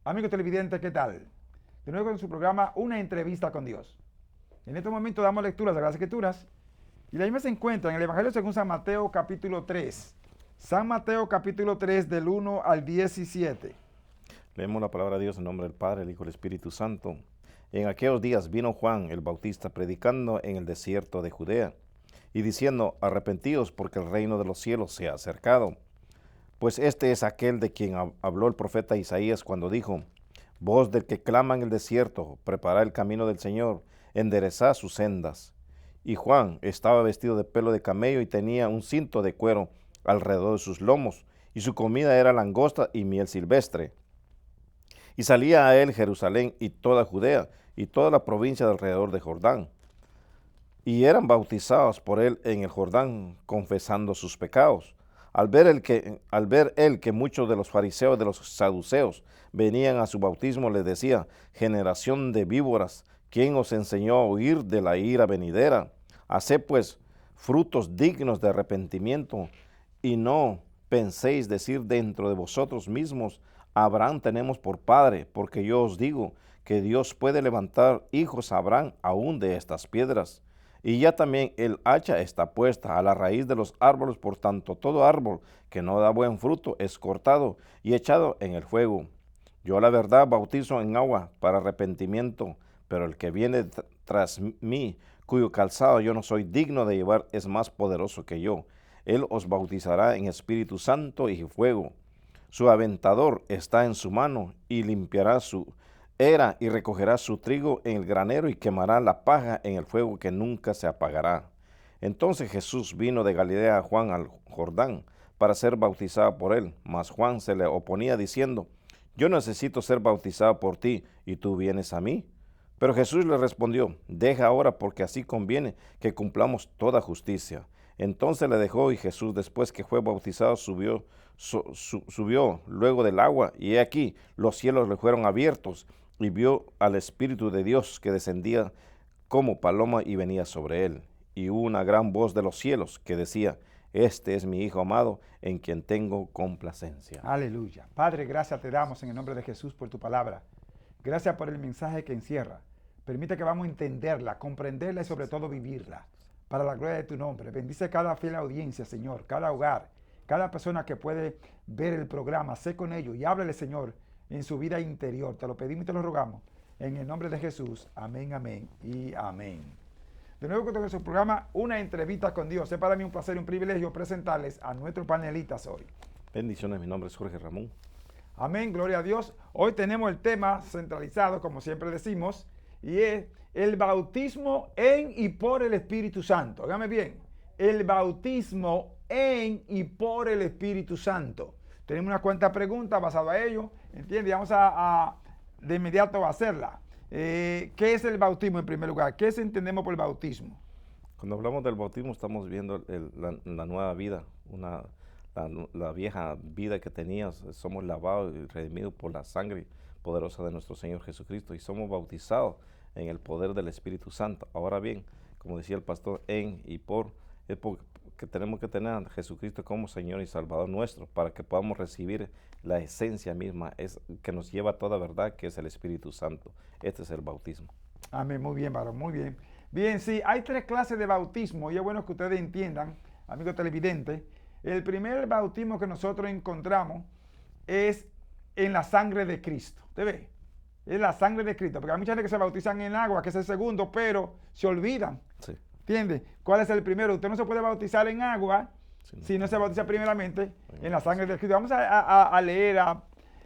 Amigos televidentes, ¿qué tal? De nuevo con su programa Una entrevista con Dios. En este momento damos lecturas de las Escrituras y la misma se encuentra en el Evangelio según San Mateo capítulo 3. San Mateo capítulo 3 del 1 al 17. Leemos la palabra de Dios en nombre del Padre, el Hijo y el Espíritu Santo. En aquellos días vino Juan el Bautista predicando en el desierto de Judea y diciendo: arrepentíos porque el reino de los cielos se ha acercado. Pues este es aquel de quien habló el profeta Isaías cuando dijo: voz del que clama en el desierto, preparad el camino del Señor, enderezad sus sendas. Y Juan estaba vestido de pelo de camello y tenía un cinto de cuero alrededor de sus lomos, y su comida era langosta y miel silvestre. Y salía a él Jerusalén y toda Judea y toda la provincia de alrededor de Jordán. Y eran bautizados por él en el Jordán, confesando sus pecados. Al ver él que muchos de los fariseos y de los saduceos venían a su bautismo, les decía: generación de víboras, ¿quién os enseñó a huir de la ira venidera? Haced pues frutos dignos de arrepentimiento, y no penséis decir dentro de vosotros mismos: Abraham tenemos por padre, porque yo os digo que Dios puede levantar hijos a Abraham aún de estas piedras. Y ya también el hacha está puesta a la raíz de los árboles, por tanto todo árbol que no da buen fruto es cortado y echado en el fuego. Yo la verdad bautizo en agua para arrepentimiento, pero el que viene tras mí, cuyo calzado yo no soy digno de llevar, es más poderoso que yo. Él os bautizará en Espíritu Santo y fuego. Su aventador está en su mano y limpiará su era y recogerá su trigo en el granero y quemará la paja en el fuego que nunca se apagará. Entonces Jesús vino de Galilea a Juan al Jordán para ser bautizado por él, mas Juan se le oponía diciendo: yo necesito ser bautizado por ti, y tú vienes a mí. Pero Jesús le respondió: deja ahora, porque así conviene que cumplamos toda justicia. Entonces le dejó, y Jesús, después que fue bautizado, subió luego del agua, y he aquí los cielos le fueron abiertos, y vio al Espíritu de Dios que descendía como paloma y venía sobre él. Y hubo una gran voz de los cielos que decía: este es mi Hijo amado, en quien tengo complacencia. Aleluya. Padre, gracias te damos en el nombre de Jesús por tu palabra. Gracias por el mensaje que encierra. Permite que vamos a entenderla, comprenderla y sobre todo vivirla. Para la gloria de tu nombre. Bendice cada fiel audiencia, Señor, cada hogar, cada persona que puede ver el programa. Sé con ellos y háblale, Señor, en su vida interior. Te lo pedimos y te lo rogamos. En el nombre de Jesús. Amén, amén y amén. De nuevo con su programa Una entrevista con Dios. Es para mí un placer y un privilegio presentarles a nuestros panelistas hoy. Bendiciones, mi nombre es Jorge Ramón. Amén, gloria a Dios. Hoy tenemos el tema centralizado, como siempre decimos, y es el bautismo en y por el Espíritu Santo. Óigame bien, el bautismo en y por el Espíritu Santo. Tenemos unas cuantas preguntas basadas a ello, ¿entiendes? Vamos a de inmediato a hacerla. ¿Qué es el bautismo en primer lugar? ¿Qué entendemos por el bautismo? Cuando hablamos del bautismo estamos viendo la nueva vida, la vieja vida que tenías. Somos lavados y redimidos por la sangre poderosa de nuestro Señor Jesucristo, y somos bautizados en el poder del Espíritu Santo. Ahora bien, como decía el pastor, en y por, es porque tenemos que tener a Jesucristo como Señor y Salvador nuestro, para que podamos recibir la esencia misma que nos lleva a toda verdad, que es el Espíritu Santo. Este es el bautismo. Amén, muy bien, varón, muy bien. Bien, sí, hay tres clases de bautismo y es bueno que ustedes entiendan, amigos televidentes. El primer bautismo que nosotros encontramos es en la sangre de Cristo. ¿Usted ve? Es la sangre de Cristo, porque hay mucha gente que se bautizan en agua, que es el segundo, pero se olvidan. Sí. ¿Entiende? ¿Cuál es el primero? Usted no se puede bautizar en agua si no se bautiza primeramente en la sangre de Cristo. Vamos a leer,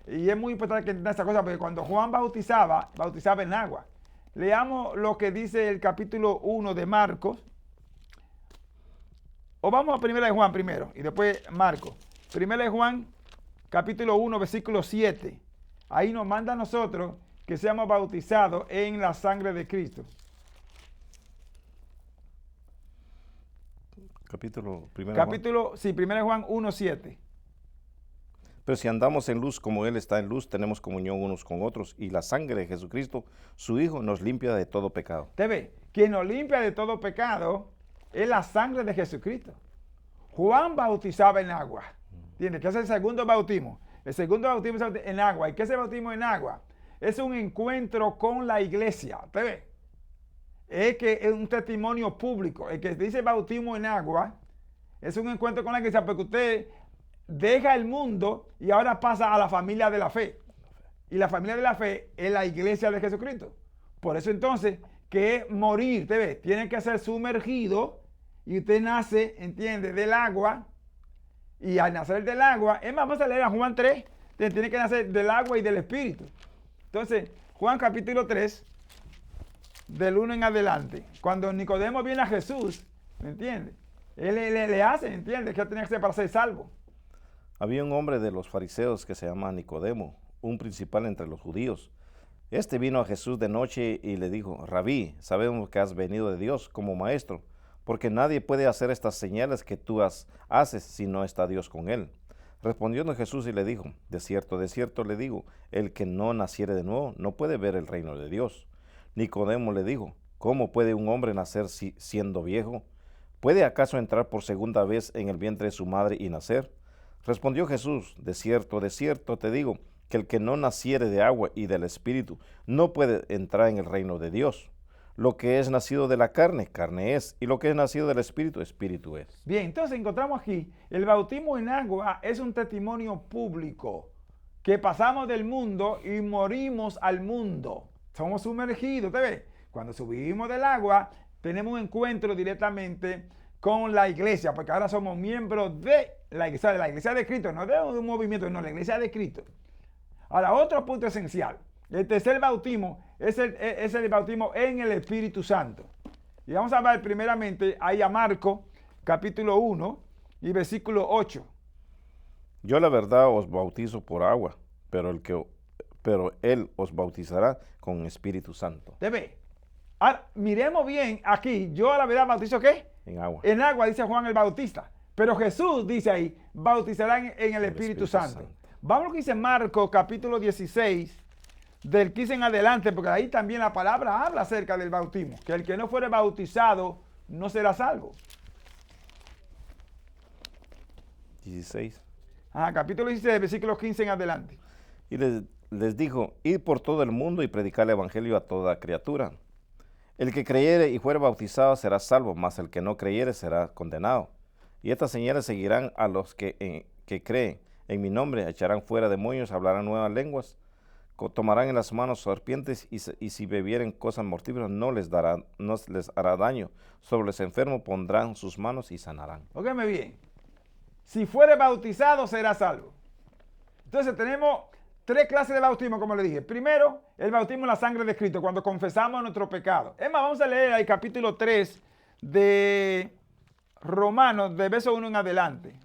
y es muy importante que entiendan esa cosa, porque cuando Juan bautizaba en agua. Leamos lo que dice el capítulo 1 de Marcos. O vamos a primera de Juan primero y después Marcos. Primera de Juan, capítulo 1, versículo 7. Ahí nos manda a nosotros que seamos bautizados en la sangre de Cristo. Primera de Juan 1, 7. Pero si andamos en luz como Él está en luz, tenemos comunión unos con otros, y la sangre de Jesucristo, su Hijo, nos limpia de todo pecado. Usted ve, quien nos limpia de todo pecado es la sangre de Jesucristo. Juan bautizaba en agua. ¿Entiende? Que es el segundo bautismo. El segundo bautismo es en agua. ¿Y qué es el bautismo en agua? Es un encuentro con la iglesia. ¿Usted ve? Es que es un testimonio público. El que dice bautismo en agua es un encuentro con la iglesia porque usted deja el mundo y ahora pasa a la familia de la fe. Y la familia de la fe es la iglesia de Jesucristo. Por eso entonces, que es morir, usted ve, tiene que ser sumergido y usted nace, entiende, del agua. Y al nacer del agua, es más, vamos a leer a Juan 3, tiene que nacer del agua y del espíritu. Entonces, Juan capítulo 3, del 1 en adelante, cuando Nicodemo viene a Jesús, ¿me entiende? Él le hace, ¿entiende? Que tenía que ser para ser salvo. Había un hombre de los fariseos que se llama Nicodemo, un principal entre los judíos. Este vino a Jesús de noche y le dijo: Rabí, sabemos que has venido de Dios como maestro, porque nadie puede hacer estas señales que tú haces si no está Dios con él. Respondiendo Jesús y le dijo: de cierto le digo, el que no naciere de nuevo no puede ver el reino de Dios. Nicodemo le dijo: ¿cómo puede un hombre nacer siendo viejo? ¿Puede acaso entrar por segunda vez en el vientre de su madre y nacer? Respondió Jesús: de cierto te digo, que el que no naciere de agua y del Espíritu no puede entrar en el reino de Dios. Lo que es nacido de la carne, carne es, y lo que es nacido del Espíritu, Espíritu es. Bien, entonces encontramos aquí, el bautismo en agua es un testimonio público, que pasamos del mundo y morimos al mundo. Somos sumergidos, ¿te ves? Cuando subimos del agua, tenemos un encuentro directamente con la iglesia, porque ahora somos miembros de la iglesia de Cristo, no de un movimiento, no, la iglesia de Cristo. Ahora, otro punto esencial. El tercer bautismo es el bautismo en el Espíritu Santo. Y vamos a ver primeramente ahí a Marcos, capítulo 1 y versículo 8. Yo la verdad os bautizo por agua, pero él os bautizará con Espíritu Santo. ¿Debe? Ahora, miremos bien aquí. Yo la verdad bautizo ¿qué? En agua. En agua, dice Juan el Bautista. Pero Jesús dice ahí, bautizarán en el Espíritu Santo. Vamos a lo que dice Marcos, capítulo 16, del 15 en adelante, porque ahí también la palabra habla acerca del bautismo, que el que no fuere bautizado no será salvo. 16. Capítulo 16, versículos 15 en adelante. Y les dijo: id por todo el mundo y predicar el evangelio a toda criatura. El que creyere y fuere bautizado será salvo, mas el que no creyere será condenado. Y estas señales seguirán a los que creen. En mi nombre echarán fuera demonios, hablarán nuevas lenguas, tomarán en las manos serpientes, y si bebieren cosas mortíferas no les hará daño. Sobre los enfermos pondrán sus manos y sanarán. Óigame bien. Si fuere bautizado será salvo. Entonces tenemos tres clases de bautismo, como le dije. Primero, el bautismo en la sangre de Cristo, cuando confesamos nuestro pecado. Es más, vamos a leer el capítulo 3 de Romanos, de verso 1 en adelante.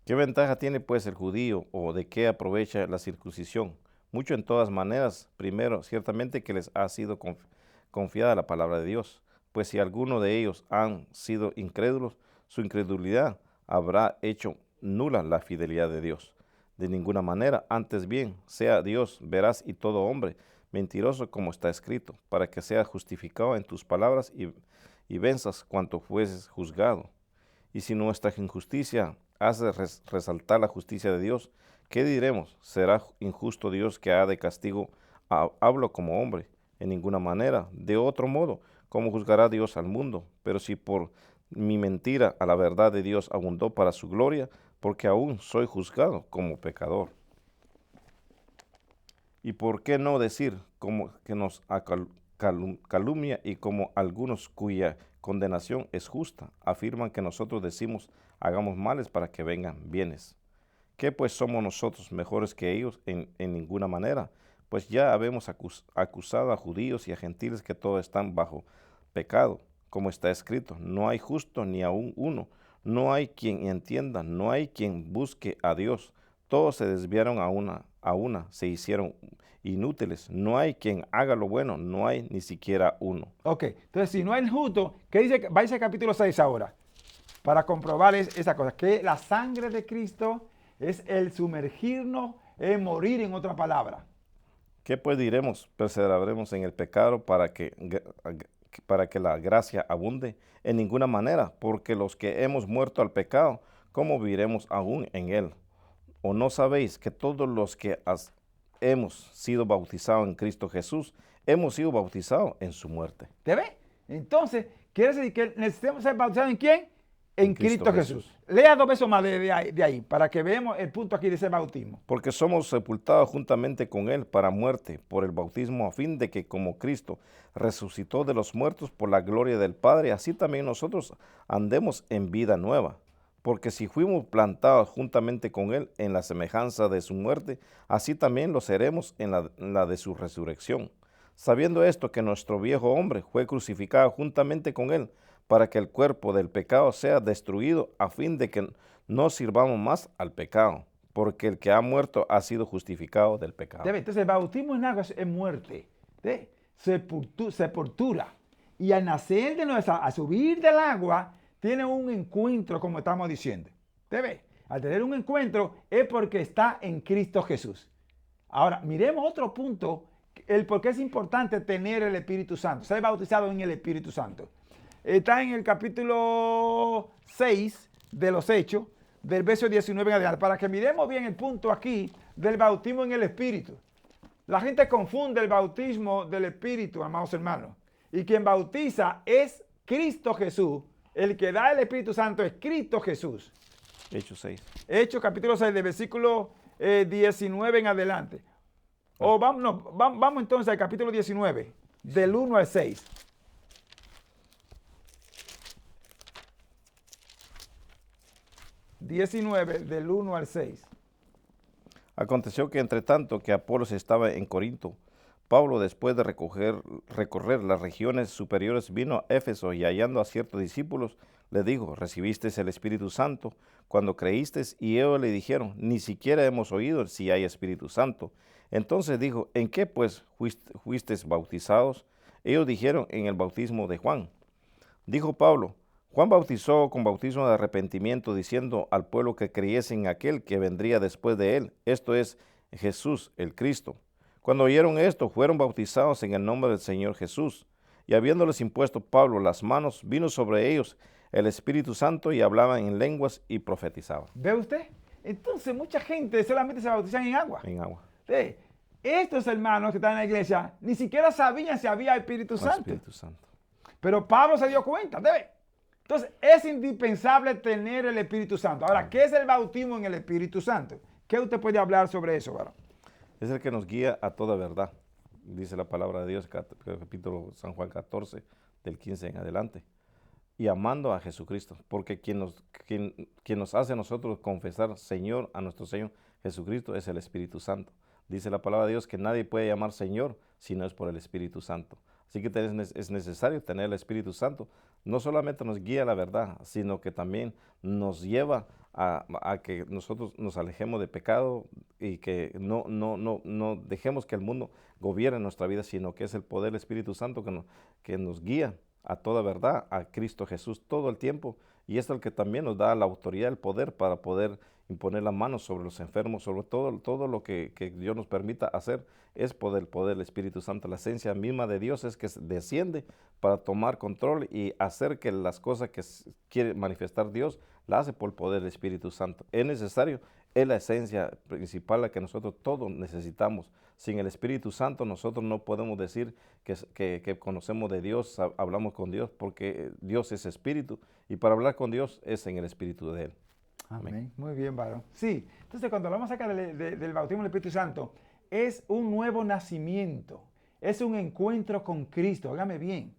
¿Qué ventaja tiene pues el judío, o de qué aprovecha la circuncisión? Mucho en todas maneras. Primero, ciertamente que les ha sido confiada la palabra de Dios, pues si alguno de ellos han sido incrédulos, su incredulidad habrá hecho nula la fidelidad de Dios. De ninguna manera, antes bien, sea Dios veraz y todo hombre mentiroso, como está escrito, para que seas justificado en tus palabras y venzas cuanto fueses juzgado. Y si nuestra injusticia hace resaltar la justicia de Dios, ¿qué diremos? ¿Será injusto Dios que ha de castigo? Hablo como hombre, en ninguna manera. De otro modo, ¿cómo juzgará Dios al mundo? Pero si por mi mentira a la verdad de Dios abundó para su gloria, porque aún soy juzgado como pecador. ¿Y por qué no decir como que nos calumnia, y como algunos cuya condenación es justa, afirman que nosotros decimos hagamos males para que vengan bienes? ¿Qué pues somos nosotros mejores que ellos? En ninguna manera, pues ya habemos acusado a judíos y a gentiles que todos están bajo pecado, como está escrito: no hay justo ni aun uno, no hay quien entienda, no hay quien busque a Dios. Todos se desviaron a una, se hicieron inútiles. No hay quien haga lo bueno, no hay ni siquiera uno. Ok, entonces si no hay justo, ¿qué dice? Vais al capítulo 6 ahora, para comprobar esa cosa, que la sangre de Cristo es el sumergirnos, es morir, en otra palabra. ¿Qué pues diremos? Perseveraremos en el pecado para que para que la gracia abunde? En ninguna manera, porque los que hemos muerto al pecado, ¿cómo viviremos aún en él? ¿O no sabéis que todos los que hemos sido bautizados en Cristo Jesús, hemos sido bautizados en su muerte? ¿Te ve? Entonces, quiere decir que necesitamos ser bautizados ¿en quién? En Cristo Jesús. Lea 2 veces más de ahí, para que veamos el punto aquí de ese bautismo. Porque somos sepultados juntamente con él para muerte por el bautismo, a fin de que como Cristo resucitó de los muertos por la gloria del Padre, así también nosotros andemos en vida nueva. Porque si fuimos plantados juntamente con él en la semejanza de su muerte, así también lo seremos en la de su resurrección. Sabiendo esto, que nuestro viejo hombre fue crucificado juntamente con él, para que el cuerpo del pecado sea destruido, a fin de que no sirvamos más al pecado, porque el que ha muerto ha sido justificado del pecado. Entonces, el bautismo en agua es muerte, sepultura. Y al nacer de nuevo, a subir del agua, tiene un encuentro, como estamos diciendo. Al tener un encuentro es porque está en Cristo Jesús. Ahora, miremos otro punto, el por qué es importante tener el Espíritu Santo, ser bautizado en el Espíritu Santo. Está en el capítulo 6 de los Hechos, del verso 19 en adelante, para que miremos bien el punto aquí del bautismo en el Espíritu. La gente confunde el bautismo del Espíritu, amados hermanos, y quien bautiza es Cristo Jesús. El que da el Espíritu Santo es Cristo Jesús. Hechos 6. Hechos capítulo 6, del versículo 19 en adelante. Vamos entonces al capítulo 19, del 1 al 6. Del 1 al 6. Aconteció que entre tanto que Apolos estaba en Corinto, Pablo, después de recorrer las regiones superiores, vino a Éfeso y hallando a ciertos discípulos, le dijo: ¿recibisteis el Espíritu Santo cuando creísteis? Y ellos le dijeron: ni siquiera hemos oído si hay Espíritu Santo. Entonces dijo: ¿en qué pues fuisteis bautizados? Ellos dijeron: en el bautismo de Juan. Dijo Pablo: Juan bautizó con bautismo de arrepentimiento, diciendo al pueblo que creyese en aquel que vendría después de él, esto es, Jesús el Cristo. Cuando oyeron esto, fueron bautizados en el nombre del Señor Jesús. Y habiéndoles impuesto Pablo las manos, vino sobre ellos el Espíritu Santo y hablaban en lenguas y profetizaban. ¿Ve usted? Entonces mucha gente solamente se bautizan en agua. En agua. Sí. Estos hermanos que están en la iglesia ni siquiera sabían si había Espíritu Santo. Espíritu Santo. Pero Pablo se dio cuenta, ¿ve? Entonces es indispensable tener el Espíritu Santo. Ahora, ¿qué es el bautismo en el Espíritu Santo? ¿Qué usted puede hablar sobre eso, varón? Es el que nos guía a toda verdad, dice la palabra de Dios, capítulo San Juan 14, del 15 en adelante. Y amando a Jesucristo, porque quien nos hace a nosotros confesar Señor a nuestro Señor Jesucristo es el Espíritu Santo. Dice la palabra de Dios que nadie puede llamar Señor si no es por el Espíritu Santo. Así que es necesario tener el Espíritu Santo. No solamente nos guía a la verdad, sino que también nos lleva a que nosotros nos alejemos de pecado y que no dejemos que el mundo gobierne nuestra vida, sino que es el poder del Espíritu Santo que nos guía a toda verdad, a Cristo Jesús todo el tiempo. Y esto es el que también nos da la autoridad, el poder para poder imponer las manos sobre los enfermos, sobre todo lo que Dios nos permita hacer, es poder del Espíritu Santo. La esencia misma de Dios es que desciende para tomar control y hacer que las cosas que quiere manifestar Dios, la hace por el poder del Espíritu Santo. Es necesario, es la esencia principal la que nosotros todos necesitamos. Sin el Espíritu Santo nosotros no podemos decir que conocemos de Dios, hablamos con Dios, porque Dios es Espíritu y para hablar con Dios es en el Espíritu de Él. Amén. Muy bien, varón. Sí, entonces cuando hablamos acá del bautismo del Espíritu Santo, es un nuevo nacimiento, es un encuentro con Cristo. Hágame bien.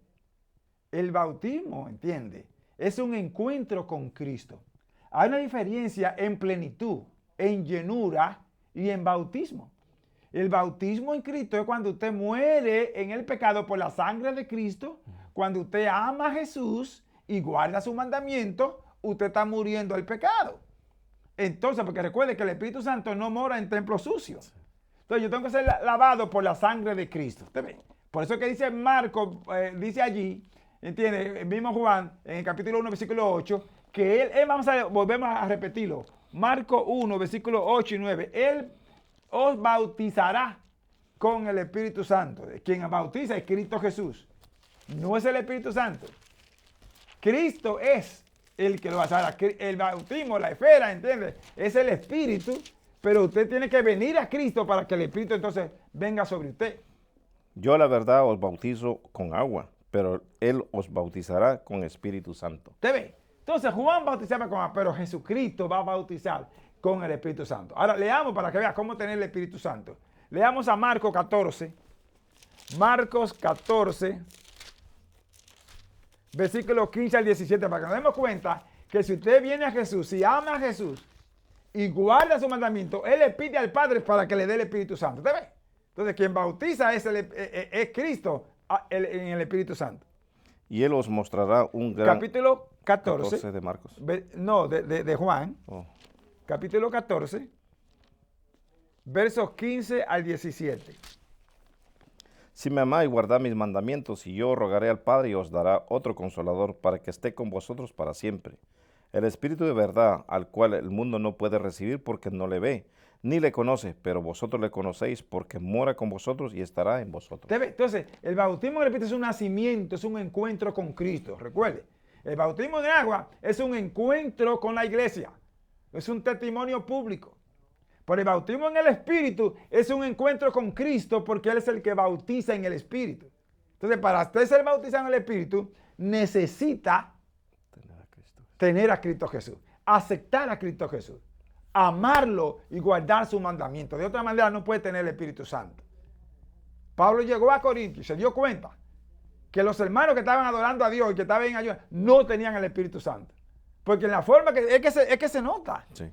El bautismo, ¿entiende? Es un encuentro con Cristo. Hay una diferencia en plenitud, en llenura y en bautismo. El bautismo en Cristo es cuando usted muere en el pecado por la sangre de Cristo, cuando usted ama a Jesús y guarda su mandamiento, usted está muriendo al pecado. Entonces, porque recuerde que el Espíritu Santo no mora en templos sucios. Entonces, yo tengo que ser lavado por la sangre de Cristo. ¿Usted ve? Por eso que dice Marcos, dice allí, ¿entiende? El mismo Juan, en el capítulo 1, versículo 8, que él volvemos a repetirlo. Marcos 1, versículos 8 y 9. Él os bautizará con el Espíritu Santo. Quien bautiza es Cristo Jesús. no es el Espíritu Santo. Cristo es el que lo hace. Ahora, el bautismo, la esfera, ¿entiendes? Es el Espíritu, pero usted tiene que venir a Cristo para que el Espíritu entonces venga sobre usted. Yo la verdad os bautizo con agua, pero Él os bautizará con Espíritu Santo. ¿Usted ve? Entonces Juan bautizaba con agua, pero Jesucristo va a bautizar con el Espíritu Santo. Ahora leamos para que vea cómo tener el Espíritu Santo. Leamos a Marcos 14. Marcos 14, versículos 15 al 17, para que nos demos cuenta que si usted viene a Jesús, si ama a Jesús y guarda su mandamiento, Él le pide al Padre para que le dé el Espíritu Santo. ¿Usted ve? Entonces quien bautiza es Cristo en el Espíritu Santo. Y Él os mostrará un gran... Capítulo 14 de Marcos. No, de Juan. Oh. Capítulo 14, versos 15 al 17. Si me amáis, guardad mis mandamientos, y yo rogaré al Padre y os dará otro consolador para que esté con vosotros para siempre. El Espíritu de verdad, al cual el mundo no puede recibir porque no le ve, ni le conoce, pero vosotros le conocéis porque mora con vosotros y estará en vosotros. Entonces, el bautismo del Espíritu es un nacimiento, es un encuentro con Cristo. Recuerde, el bautismo en agua es un encuentro con la iglesia. Es un testimonio público. Pero el bautismo en el Espíritu es un encuentro con Cristo porque Él es el que bautiza en el Espíritu. Entonces, para usted ser bautizado en el Espíritu, necesita tener a Cristo Jesús, aceptar a Cristo Jesús, amarlo y guardar su mandamiento. De otra manera, no puede tener el Espíritu Santo. Pablo llegó a Corinto y se dio cuenta que los hermanos que estaban adorando a Dios y que estaban en ayuda no tenían el Espíritu Santo. Porque en la forma es que se nota. Sí.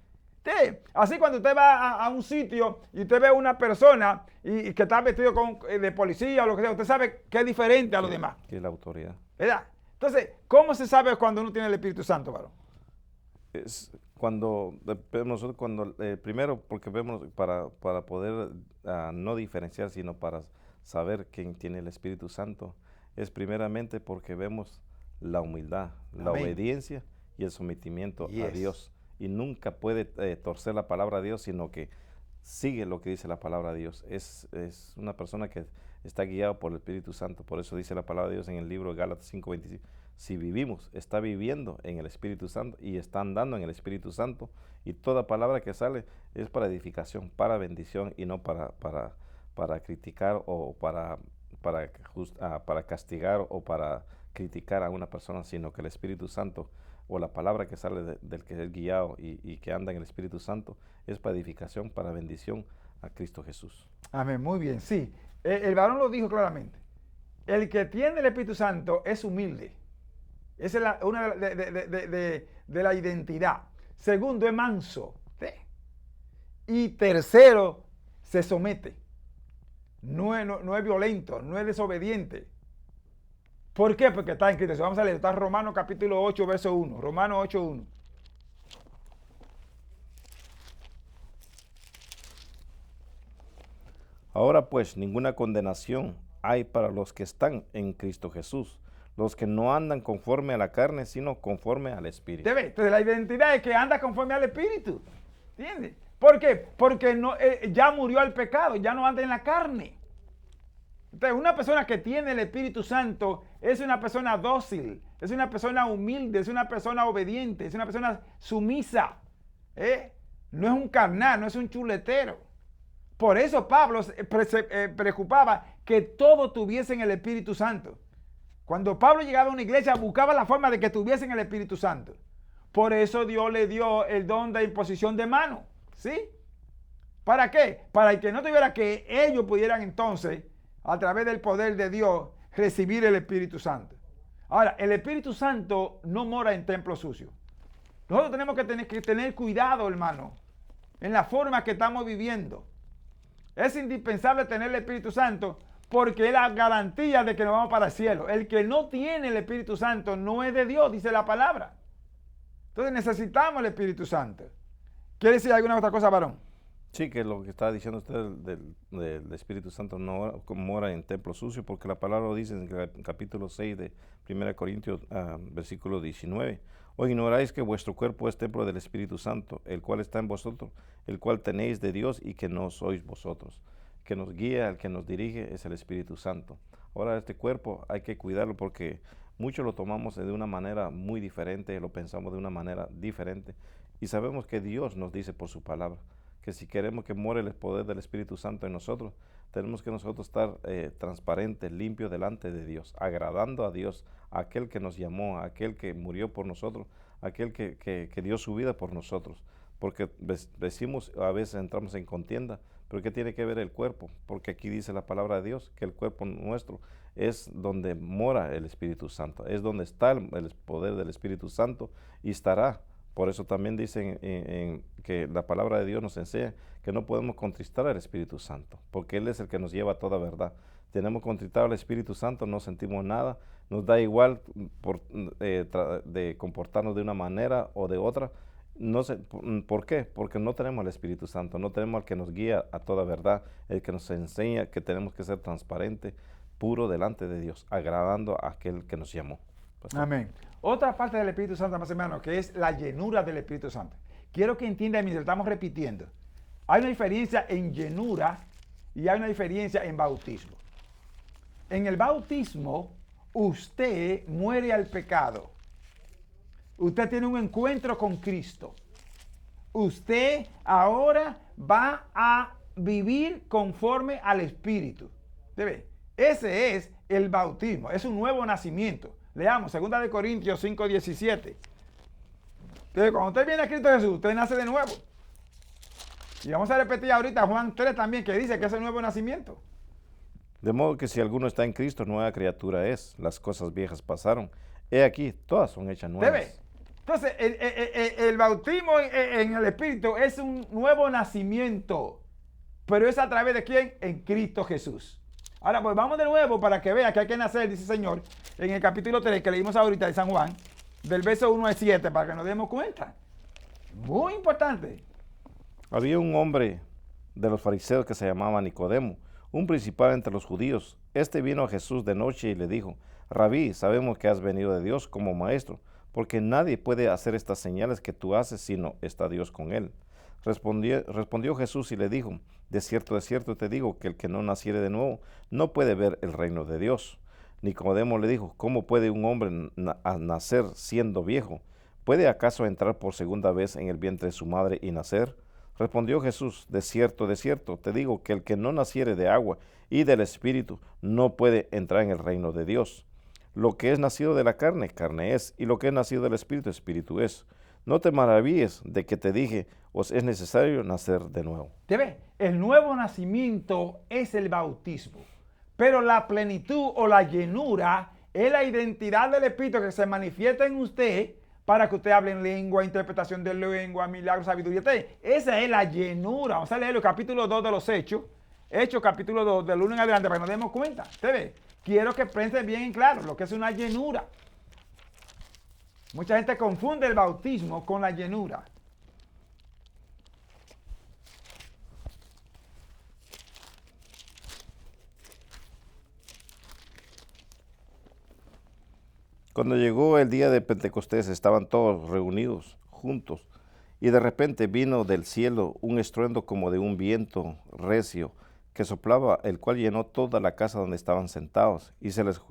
Así cuando usted va a un sitio y usted ve a una persona y que está vestido de policía o lo que sea, usted sabe que es diferente a los demás. Que es la autoridad. ¿Verdad? Entonces, ¿cómo se sabe cuando uno tiene el Espíritu Santo, varón? Es nosotros primero porque vemos para poder no diferenciar, sino para saber quién tiene el Espíritu Santo, es primeramente porque vemos la humildad, la obediencia y el sometimiento a Dios. Y nunca puede torcer la palabra de Dios, sino que sigue lo que dice la palabra de Dios. Es una persona que está guiada por el Espíritu Santo. Por eso dice la palabra de Dios en el libro de Gálatas 5:25. Si vivimos, está viviendo en el Espíritu Santo y está andando en el Espíritu Santo. Y toda palabra que sale es para edificación, para bendición y no para criticar o para castigar o para criticar a una persona, sino que el Espíritu Santo o la palabra que sale del que es guiado y que anda en el Espíritu Santo es para edificación, para bendición a Cristo Jesús. Amén, muy bien, sí. El varón lo dijo claramente. El que tiene el Espíritu Santo es humilde. Esa es una de la identidad. Segundo, es manso. ¿Sí? Y tercero, se somete. No es violento, no es desobediente. ¿Por qué? Porque está en Cristo. Vamos a leer, está en Romanos capítulo 8, verso 1. Romanos 8, 1. Ahora pues, ninguna condenación hay para los que están en Cristo Jesús, los que no andan conforme a la carne, sino conforme al Espíritu. Entonces la identidad es que anda conforme al Espíritu. ¿Entiendes? ¿Por qué? Porque ya murió al pecado, ya no anda en la carne. Entonces, una persona que tiene el Espíritu Santo es una persona dócil, es una persona humilde, es una persona obediente, es una persona sumisa. No es un carnal, no es un chuletero. Por eso Pablo se preocupaba que todos tuviesen el Espíritu Santo. Cuando Pablo llegaba a una iglesia, buscaba la forma de que tuviesen el Espíritu Santo. Por eso Dios le dio el don de imposición de mano. ¿Sí? ¿Para qué? Para que no tuviera que ellos pudieran entonces, a través del poder de Dios, recibir el Espíritu Santo. Ahora, el Espíritu Santo no mora en templos sucios. Nosotros tenemos que tener cuidado, hermano, en la forma que estamos viviendo. Es indispensable tener el Espíritu Santo porque es la garantía de que nos vamos para el cielo. El que no tiene el Espíritu Santo no es de Dios, dice la palabra. Entonces necesitamos el Espíritu Santo. ¿Quiere decir alguna otra cosa, varón? Sí, que lo que está diciendo usted del Espíritu Santo no mora en templo sucio, porque la palabra lo dice en el capítulo 6 de 1 Corintios, versículo 19. ¿O ignoráis que vuestro cuerpo es templo del Espíritu Santo, el cual está en vosotros, el cual tenéis de Dios y que no sois vosotros? Que nos guía, el que nos dirige es el Espíritu Santo. Ahora este cuerpo hay que cuidarlo porque muchos lo tomamos de una manera muy diferente, lo pensamos de una manera diferente. Y sabemos que Dios nos dice por su palabra que si queremos que muera el poder del Espíritu Santo en nosotros, tenemos que nosotros estar transparentes, limpios delante de Dios, agradando a Dios, a aquel que nos llamó, a aquel que murió por nosotros, a aquel que dio su vida por nosotros. Porque decimos, a veces entramos en contienda, pero ¿qué tiene que ver el cuerpo? Porque aquí dice la palabra de Dios que el cuerpo nuestro es donde mora el Espíritu Santo, es donde está el poder del Espíritu Santo y estará. Por eso también dicen que la palabra de Dios nos enseña que no podemos contristar al Espíritu Santo, porque Él es el que nos lleva a toda verdad. Tenemos contristado al Espíritu Santo, no sentimos nada, nos da igual de comportarnos de una manera o de otra. No sé, ¿por qué? Porque no tenemos al Espíritu Santo, no tenemos al que nos guía a toda verdad, el que nos enseña que tenemos que ser transparentes, puro delante de Dios, agradando a aquel que nos llamó. Pastor. Amén. Otra parte del Espíritu Santo, más hermano, que es la llenura del Espíritu Santo. Quiero que entiendan, mientras estamos repitiendo, hay una diferencia en llenura y hay una diferencia en bautismo. En el bautismo, usted muere al pecado. Usted tiene un encuentro con Cristo. Usted ahora va a vivir conforme al Espíritu. ¿Ve? Ese es el bautismo, es un nuevo nacimiento. Leamos 2 Corintios 5:17. Entonces, cuando usted viene a Cristo Jesús, usted nace de nuevo. Y vamos a repetir ahorita Juan 3 también, que dice que es el nuevo nacimiento. De modo que si alguno está en Cristo, nueva criatura es. Las cosas viejas pasaron. He aquí, todas son hechas nuevas. ¿Debe? Entonces, el bautismo en el Espíritu es un nuevo nacimiento. Pero es a través de ¿quién? En Cristo Jesús. Ahora, pues vamos de nuevo para que vea que hay que nacer, dice el Señor, en el capítulo 3 que leímos ahorita de San Juan, del verso 1 al 7, para que nos demos cuenta. Muy importante. Había un hombre de los fariseos que se llamaba Nicodemo, un principal entre los judíos. Este vino a Jesús de noche y le dijo: Rabí, sabemos que has venido de Dios como maestro, porque nadie puede hacer estas señales que tú haces sino está Dios con él. Respondió Jesús y le dijo: de cierto te digo que el que no naciere de nuevo no puede ver el reino de Dios. Nicodemo le dijo: ¿cómo puede un hombre nacer siendo viejo? ¿Puede acaso entrar por segunda vez en el vientre de su madre y nacer? Respondió Jesús: de cierto te digo que el que no naciere de agua y del Espíritu no puede entrar en el reino de Dios. Lo que es nacido de la carne, carne es, y lo que es nacido del Espíritu, Espíritu es. No te maravilles de que te dije, os es necesario nacer de nuevo. ¿Te ve? El nuevo nacimiento es el bautismo, pero la plenitud o la llenura es la identidad del Espíritu que se manifiesta en usted para que usted hable en lengua, interpretación de lengua, milagros, sabiduría. Esa es la llenura. Vamos a leer el capítulo 2 de los Hechos. Hechos capítulo 2, del 1 en adelante, para que nos demos cuenta. ¿Te ve? Quiero que piensen bien en claro lo que es una llenura. Mucha gente confunde el bautismo con la llenura. Cuando llegó el día de Pentecostés, estaban todos reunidos juntos, y de repente vino del cielo un estruendo como de un viento recio que soplaba, el cual llenó toda la casa donde estaban sentados, y se les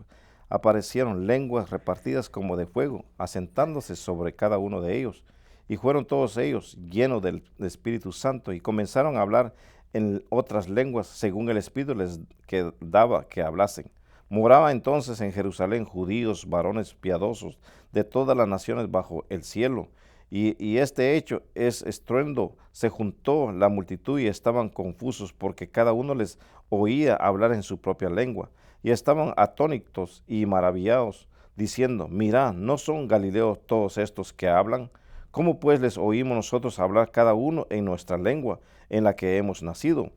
aparecieron lenguas repartidas como de fuego, asentándose sobre cada uno de ellos. Y fueron todos ellos llenos del Espíritu Santo y comenzaron a hablar en otras lenguas según el Espíritu les daba que hablasen. Moraba entonces en Jerusalén judíos, varones piadosos de todas las naciones bajo el cielo. Y este hecho es estruendo, se juntó la multitud y estaban confusos porque cada uno les oía hablar en su propia lengua. Y estaban atónitos y maravillados, diciendo: mirad, ¿no son galileos todos estos que hablan? ¿Cómo pues les oímos nosotros hablar cada uno en nuestra lengua en la que hemos nacido?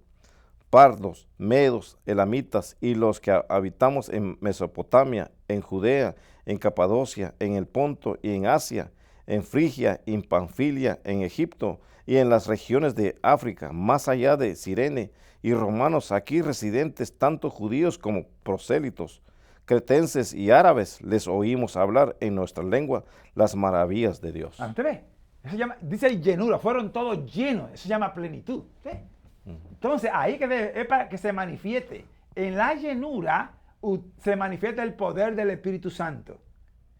Pardos, medos, elamitas y los que habitamos en Mesopotamia, en Judea, en Capadocia, en el Ponto y en Asia, en Frigia, en Panfilia, en Egipto y en las regiones de África, más allá de Cirene, y romanos aquí residentes, tanto judíos como prosélitos, cretenses y árabes, les oímos hablar en nuestra lengua las maravillas de Dios. ¿Te ve? Eso se llama, dice llenura, fueron todos llenos, eso se llama plenitud. ¿Sí? Entonces, ahí es para que se manifieste. En la llenura, se manifiesta el poder del Espíritu Santo.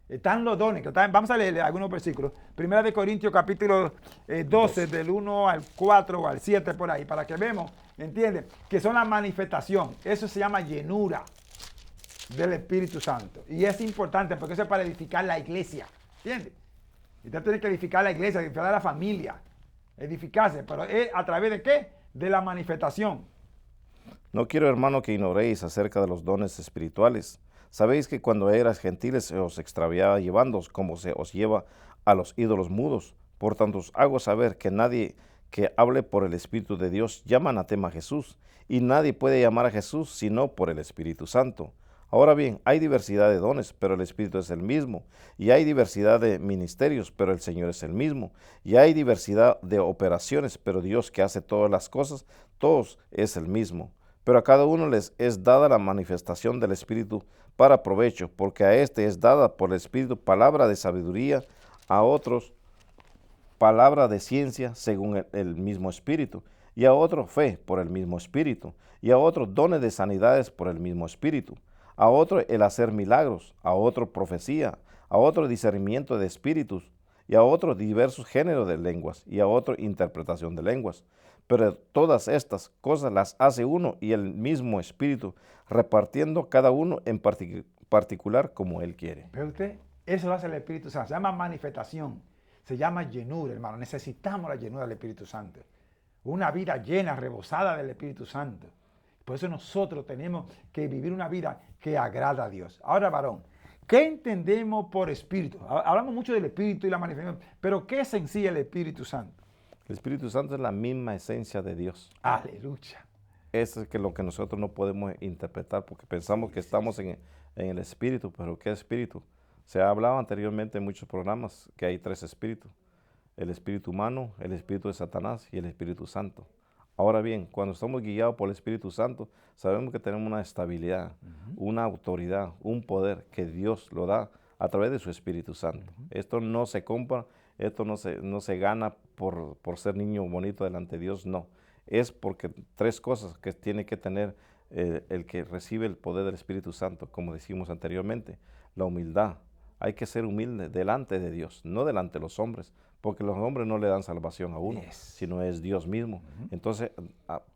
Están los dones, vamos a leer algunos versículos. Primera de Corintios capítulo 12, del 1 al 4 o al 7 por ahí, para que vemos, ¿entienden? Que son la manifestación. Eso se llama llenura del Espíritu Santo. Y es importante porque eso es para edificar la iglesia, ¿entiendes? Y usted tiene que edificar la iglesia, edificar la familia, edificarse, pero ¿es a través de qué? De la manifestación. No quiero, hermano, que ignoréis acerca de los dones espirituales. Sabéis que cuando eras gentiles se os extraviaba llevándoos como se os lleva a los ídolos mudos. Por tanto os hago saber que nadie que hable por el Espíritu de Dios llama anatema a Jesús, y nadie puede llamar a Jesús sino por el Espíritu Santo. Ahora bien, hay diversidad de dones, pero el Espíritu es el mismo, y hay diversidad de ministerios, pero el Señor es el mismo, y hay diversidad de operaciones, pero Dios que hace todas las cosas, todos es el mismo. Pero a cada uno les es dada la manifestación del Espíritu para provecho, porque a este es dada por el Espíritu palabra de sabiduría, a otros palabra de ciencia según el mismo Espíritu, y a otro fe por el mismo Espíritu, y a otros dones de sanidades por el mismo Espíritu, a otro el hacer milagros, a otro profecía, a otro discernimiento de espíritus, y a otro diversos géneros de lenguas, y a otro interpretación de lenguas. Pero todas estas cosas las hace uno y el mismo Espíritu, repartiendo cada uno en particular como Él quiere. ¿Ve usted? Eso lo hace el Espíritu Santo. Se llama manifestación. Se llama llenura, hermano. Necesitamos la llenura del Espíritu Santo. Una vida llena, rebosada del Espíritu Santo. Por eso nosotros tenemos que vivir una vida que agrada a Dios. Ahora, varón, ¿qué entendemos por Espíritu? Hablamos mucho del Espíritu y la manifestación, pero ¿qué es en sí el Espíritu Santo? El Espíritu Santo es la misma esencia de Dios. Aleluya. Eso es lo que nosotros no podemos interpretar porque pensamos que estamos en el Espíritu, pero ¿qué Espíritu? Se ha hablado anteriormente en muchos programas que hay tres espíritus: el espíritu humano, el espíritu de Satanás y el Espíritu Santo. Ahora bien, cuando estamos guiados por el Espíritu Santo, sabemos que tenemos una estabilidad, una autoridad, un poder que Dios lo da a través de su Espíritu Santo. Esto no se compra, esto no se gana por ser niño bonito delante de Dios, no. Es porque tres cosas que tiene que tener el que recibe el poder del Espíritu Santo, como decimos anteriormente: la humildad. Hay que ser humilde delante de Dios, no delante de los hombres, porque los hombres no le dan salvación a uno, sino es Dios mismo. Entonces,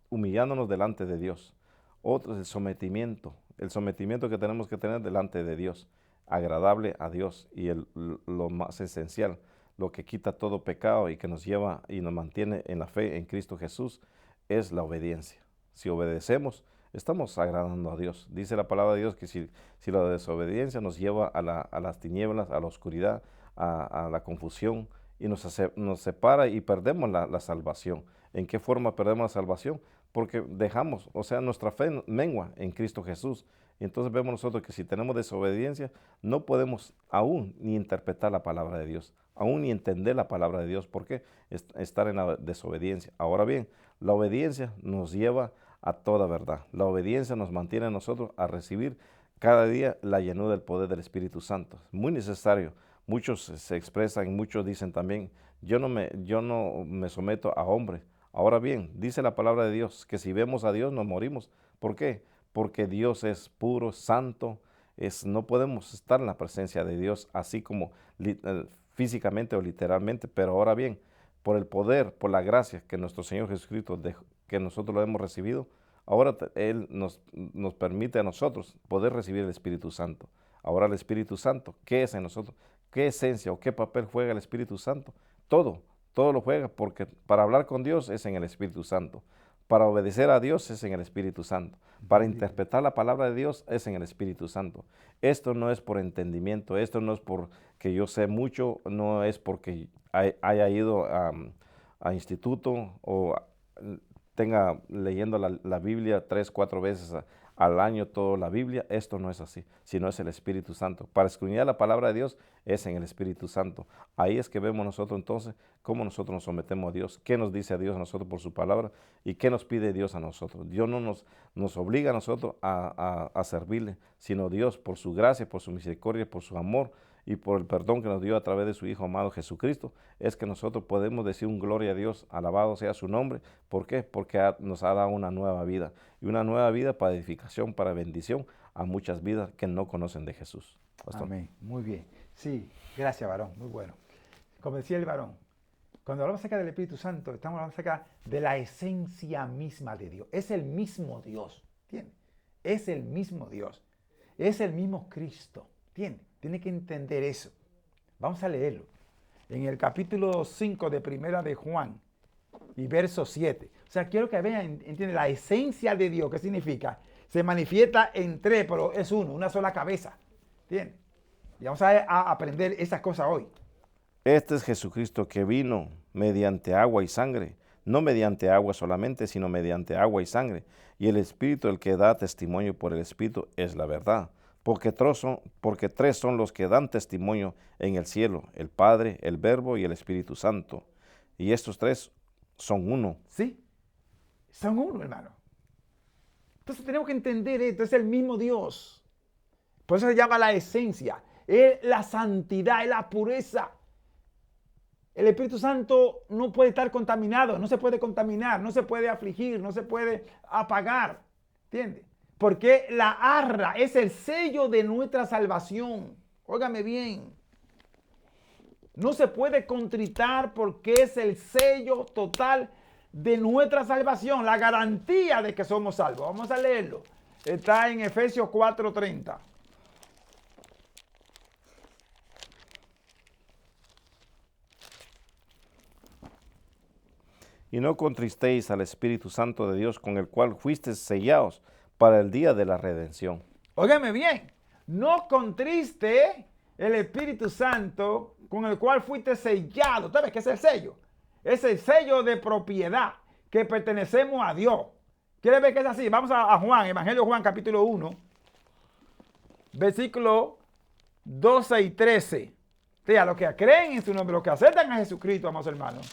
humillándonos delante de Dios. Otro es el sometimiento que tenemos que tener delante de Dios, agradable a Dios, y lo más esencial, lo que quita todo pecado y que nos lleva y nos mantiene en la fe en Cristo Jesús, es la obediencia. Si obedecemos, estamos agradando a Dios. Dice la palabra de Dios que si la desobediencia nos lleva a las tinieblas, a la oscuridad, a la confusión, y nos separa y perdemos la salvación. ¿En qué forma perdemos la salvación? Porque dejamos, o sea, nuestra fe mengua en Cristo Jesús. Y entonces vemos nosotros que si tenemos desobediencia, no podemos aún ni interpretar la palabra de Dios, aún ni entender la palabra de Dios. ¿Por qué? Estar en la desobediencia. Ahora bien, la obediencia nos lleva a toda verdad. La obediencia nos mantiene a nosotros a recibir cada día la llenura del poder del Espíritu Santo. Muy necesario. Muchos se expresan, muchos dicen también: yo no me someto a hombre. Ahora bien, dice la palabra de Dios que si vemos a Dios nos morimos. ¿Por qué? Porque Dios es puro, santo. No podemos estar en la presencia de Dios así como físicamente o literalmente, pero ahora bien, por el poder, por la gracia que nuestro Señor Jesucristo que nosotros lo hemos recibido, ahora Él nos permite a nosotros poder recibir el Espíritu Santo. Ahora el Espíritu Santo, ¿qué es en nosotros? ¿Qué esencia o qué papel juega el Espíritu Santo? Todo lo juega, porque para hablar con Dios es en el Espíritu Santo. Para obedecer a Dios es en el Espíritu Santo. Para interpretar la palabra de Dios es en el Espíritu Santo. Esto no es por entendimiento, esto no es porque yo sé mucho, no es porque haya ido a instituto o tenga leyendo la Biblia 3, 4 veces al año toda la Biblia. Esto no es así, sino es el Espíritu Santo. Para escudriñar la palabra de Dios es en el Espíritu Santo. Ahí es que vemos nosotros entonces cómo nosotros nos sometemos a Dios, qué nos dice a Dios a nosotros por su palabra y qué nos pide Dios a nosotros. Dios no nos obliga a nosotros a servirle, sino Dios por su gracia, por su misericordia, por su amor y por el perdón que nos dio a través de su Hijo amado Jesucristo, es que nosotros podemos decir un gloria a Dios, alabado sea su nombre. ¿Por qué? Porque nos ha dado una nueva vida, y una nueva vida para edificación, para bendición a muchas vidas que no conocen de Jesús. Pastor. Amén. Muy bien. Sí, gracias, varón. Muy bueno. Como decía el varón, cuando hablamos acerca del Espíritu Santo, estamos hablando acerca de la esencia misma de Dios. Es el mismo Dios. ¿Entiendes? Es el mismo Dios. Es el mismo Cristo. ¿Entiendes? Tiene que entender eso. Vamos a leerlo. En el capítulo 5 de Primera de Juan y verso 7. O sea, quiero que vean, entiende, la esencia de Dios. ¿Qué significa? Se manifiesta en tres, pero es uno, una sola cabeza. ¿Entiendes? Y vamos a aprender esas cosas hoy. Este es Jesucristo que vino mediante agua y sangre, no mediante agua solamente, sino mediante agua y sangre. Y el Espíritu, el que da testimonio por el Espíritu, es la verdad. Porque tres son los que dan testimonio en el cielo, el Padre, el Verbo y el Espíritu Santo. Y estos tres son uno. Sí, son uno, hermano. Entonces tenemos que entender esto, es el mismo Dios. Por eso se llama la esencia, es la santidad, es la pureza. El Espíritu Santo no puede estar contaminado, no se puede contaminar, no se puede afligir, no se puede apagar. ¿Entiendes? Porque la arra es el sello de nuestra salvación. Óigame bien. No se puede contritar porque es el sello total de nuestra salvación, la garantía de que somos salvos. Vamos a leerlo. Está en Efesios 4:30. Y no contristéis al Espíritu Santo de Dios, con el cual fuisteis sellados para el día de la redención. Óigame bien, no contriste el Espíritu Santo con el cual fuiste sellado. ¿Sabes qué es el sello? Es el sello de propiedad que pertenecemos a Dios. ¿Quieres ver que es así? Vamos a Juan, Evangelio de Juan, capítulo 1, versículos 12 y 13. A los que creen en su nombre, los que aceptan a Jesucristo, amados hermanos,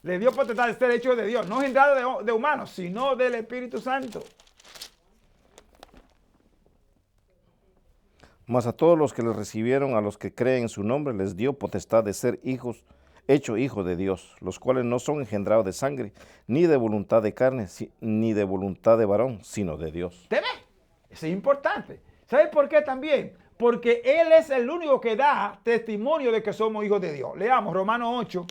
le dio potestad de ser hecho de Dios, no engendrado de humanos, sino del Espíritu Santo. Mas a todos los que le recibieron, a los que creen en su nombre, les dio potestad de ser hijos, hecho hijo de Dios, los cuales no son engendrados de sangre, ni de voluntad de carne, ni de voluntad de varón, sino de Dios. ¿Te ves? Eso es importante. ¿Sabes por qué también? Porque Él es el único que da testimonio de que somos hijos de Dios. Leamos Romanos 8,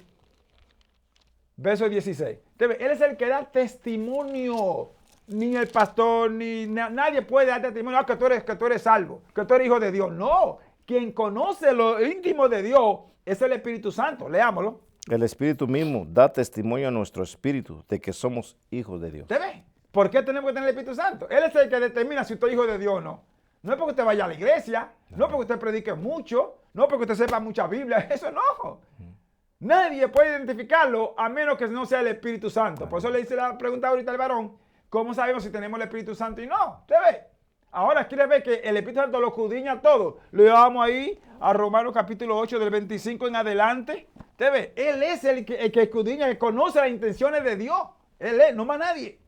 verso 16. ¿Te ves? Él es el que da testimonio. Ni el pastor, ni nadie puede dar testimonio que tú eres salvo, que tú eres hijo de Dios. No, quien conoce lo íntimo de Dios es el Espíritu Santo. Leámoslo. El Espíritu mismo da testimonio a nuestro espíritu de que somos hijos de Dios. ¿Te ves? ¿Por qué tenemos que tener el Espíritu Santo? Él es el que determina si usted es hijo de Dios o no. No es porque usted vaya a la iglesia, no es porque usted predique mucho, no es porque usted sepa mucha Biblia, eso no. Nadie puede identificarlo a menos que no sea el Espíritu Santo. Por eso le hice la pregunta ahorita al varón, ¿cómo sabemos si tenemos el Espíritu Santo y no? ¿Te ves? Ahora quiere ver que el Espíritu Santo lo escudriña todo. Le damos ahí a Romanos capítulo 8 del 25 en adelante. ¿Te ves? Él es el que escudriña, que conoce las intenciones de Dios. Él es, no más nadie.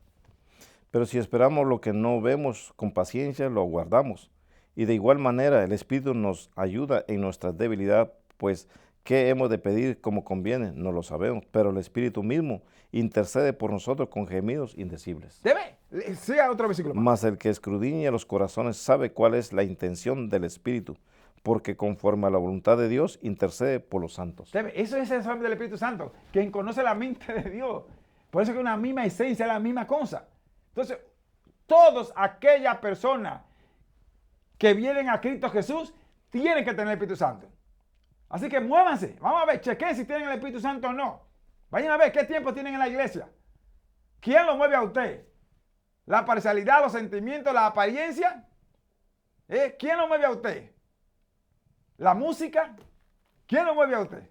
Pero si esperamos lo que no vemos, con paciencia lo aguardamos. Y de igual manera el Espíritu nos ayuda en nuestra debilidad, pues ¿qué hemos de pedir como conviene? No lo sabemos, pero el Espíritu mismo intercede por nosotros con gemidos indecibles. ¿Debe? Siga otro versículo más. Mas el que escudriña los corazones sabe cuál es la intención del Espíritu, porque conforme a la voluntad de Dios intercede por los santos. ¿Debe? Eso es el nombre del Espíritu Santo, quien conoce la mente de Dios. Por eso es que una misma esencia es la misma cosa. Entonces, todas aquellas personas que vienen a Cristo Jesús tienen que tener el Espíritu Santo. Así que muévanse. Vamos a ver, chequen si tienen el Espíritu Santo o no. Vayan a ver qué tiempo tienen en la iglesia. ¿Quién lo mueve a usted? ¿La parcialidad, los sentimientos, la apariencia? ¿Quién lo mueve a usted? ¿La música? ¿Quién lo mueve a usted?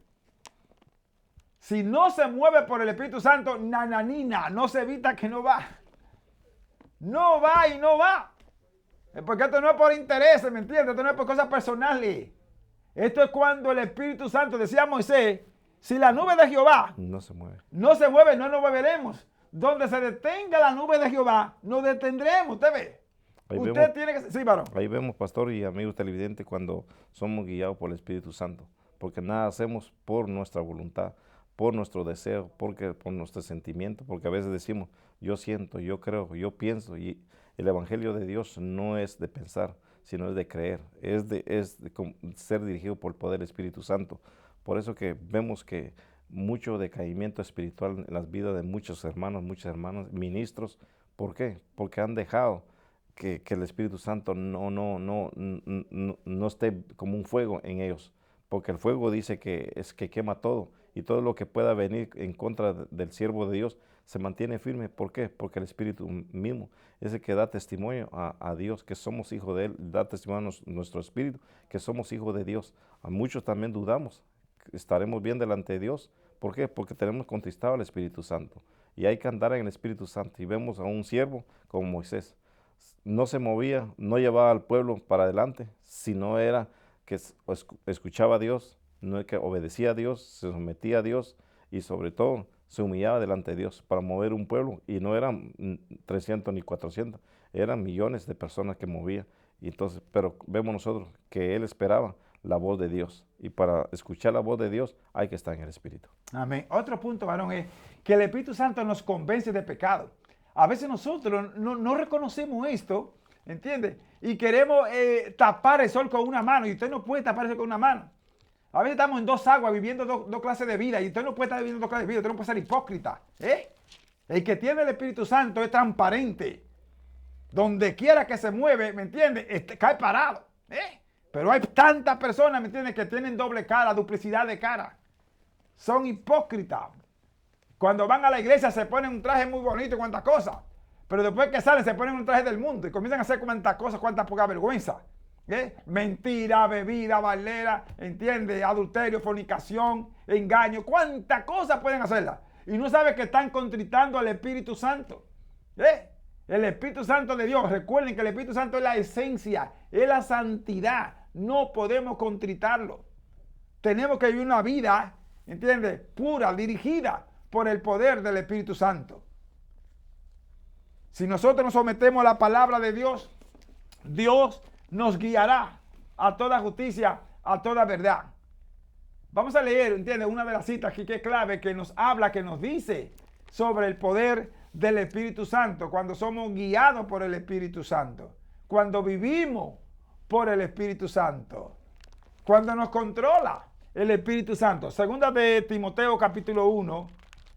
Si no se mueve por el Espíritu Santo, nananina, no se evita que no va. No va y no va. Porque esto no es por interés, ¿me entiendes? Esto no es por cosas personales. Esto es cuando el Espíritu Santo, decía Moisés, si la nube de Jehová no se mueve, no nos moveremos. Donde se detenga la nube de Jehová, nos detendremos. ¿Usted ve? Usted tiene que... Sí, varón. Ahí vemos, pastor y amigos televidentes, cuando somos guiados por el Espíritu Santo. Porque nada hacemos por nuestra voluntad, por nuestro deseo, por nuestro sentimiento. Porque a veces decimos, yo siento, yo creo, yo pienso. Y el Evangelio de Dios no es de pensar, sino es de creer, es de ser dirigido por el poder del Espíritu Santo. Por eso que vemos que mucho decaimiento espiritual en las vidas de muchos hermanos, muchas hermanas, ministros. ¿Por qué? Porque han dejado que el Espíritu Santo no esté como un fuego en ellos. Porque el fuego dice que es que quema todo, y todo lo que pueda venir en contra del siervo de Dios se mantiene firme. ¿Por qué? Porque el Espíritu mismo es el que da testimonio a Dios, que somos hijos de Él, da testimonio a nuestro espíritu, que somos hijos de Dios. A muchos también dudamos, estaremos bien delante de Dios. ¿Por qué? Porque tenemos contristado al Espíritu Santo, y hay que andar en el Espíritu Santo. Y vemos a un siervo como Moisés, no se movía, no llevaba al pueblo para adelante, sino era que escuchaba a Dios, no es que obedecía a Dios, se sometía a Dios, y sobre todo se humillaba delante de Dios para mover un pueblo. Y no eran 300 ni 400, eran millones de personas que movía. Y entonces, pero vemos nosotros que él esperaba la voz de Dios, y para escuchar la voz de Dios hay que estar en el Espíritu. Amén. Otro punto, varón, es que el Espíritu Santo nos convence de pecado. A veces nosotros no reconocemos esto, ¿entiende? Y queremos tapar el sol con una mano, y usted no puede tapar el sol con una mano. A veces estamos en dos aguas viviendo dos clases de vida, y usted no puede estar viviendo dos clases de vida, usted no puede ser hipócrita. El que tiene el Espíritu Santo es transparente. Donde quiera que se mueve, ¿me entiende? Cae parado. Pero hay tantas personas, ¿me entiende?, que tienen doble cara, duplicidad de cara. Son hipócritas. Cuando van a la iglesia se ponen un traje muy bonito y cuantas cosas. Pero después que salen se ponen un traje del mundo y comienzan a hacer cuantas cosas, cuantas poca vergüenza. Mentira, bebida, bailera, ¿entiende? Adulterio, fornicación, engaño. Cuántas cosas pueden hacerlas. Y no saben que están contritando al Espíritu Santo. El Espíritu Santo de Dios. Recuerden que el Espíritu Santo es la esencia, es la santidad. No podemos contritarlo. Tenemos que vivir una vida, ¿entiende?, pura, dirigida por el poder del Espíritu Santo. Si nosotros nos sometemos a la palabra de Dios, Dios nos guiará a toda justicia, a toda verdad. Vamos a leer, ¿entiende?, una de las citas aquí que es clave, que nos habla, que nos dice sobre el poder del Espíritu Santo, cuando somos guiados por el Espíritu Santo, cuando vivimos por el Espíritu Santo, cuando nos controla el Espíritu Santo. Segunda de Timoteo capítulo 1,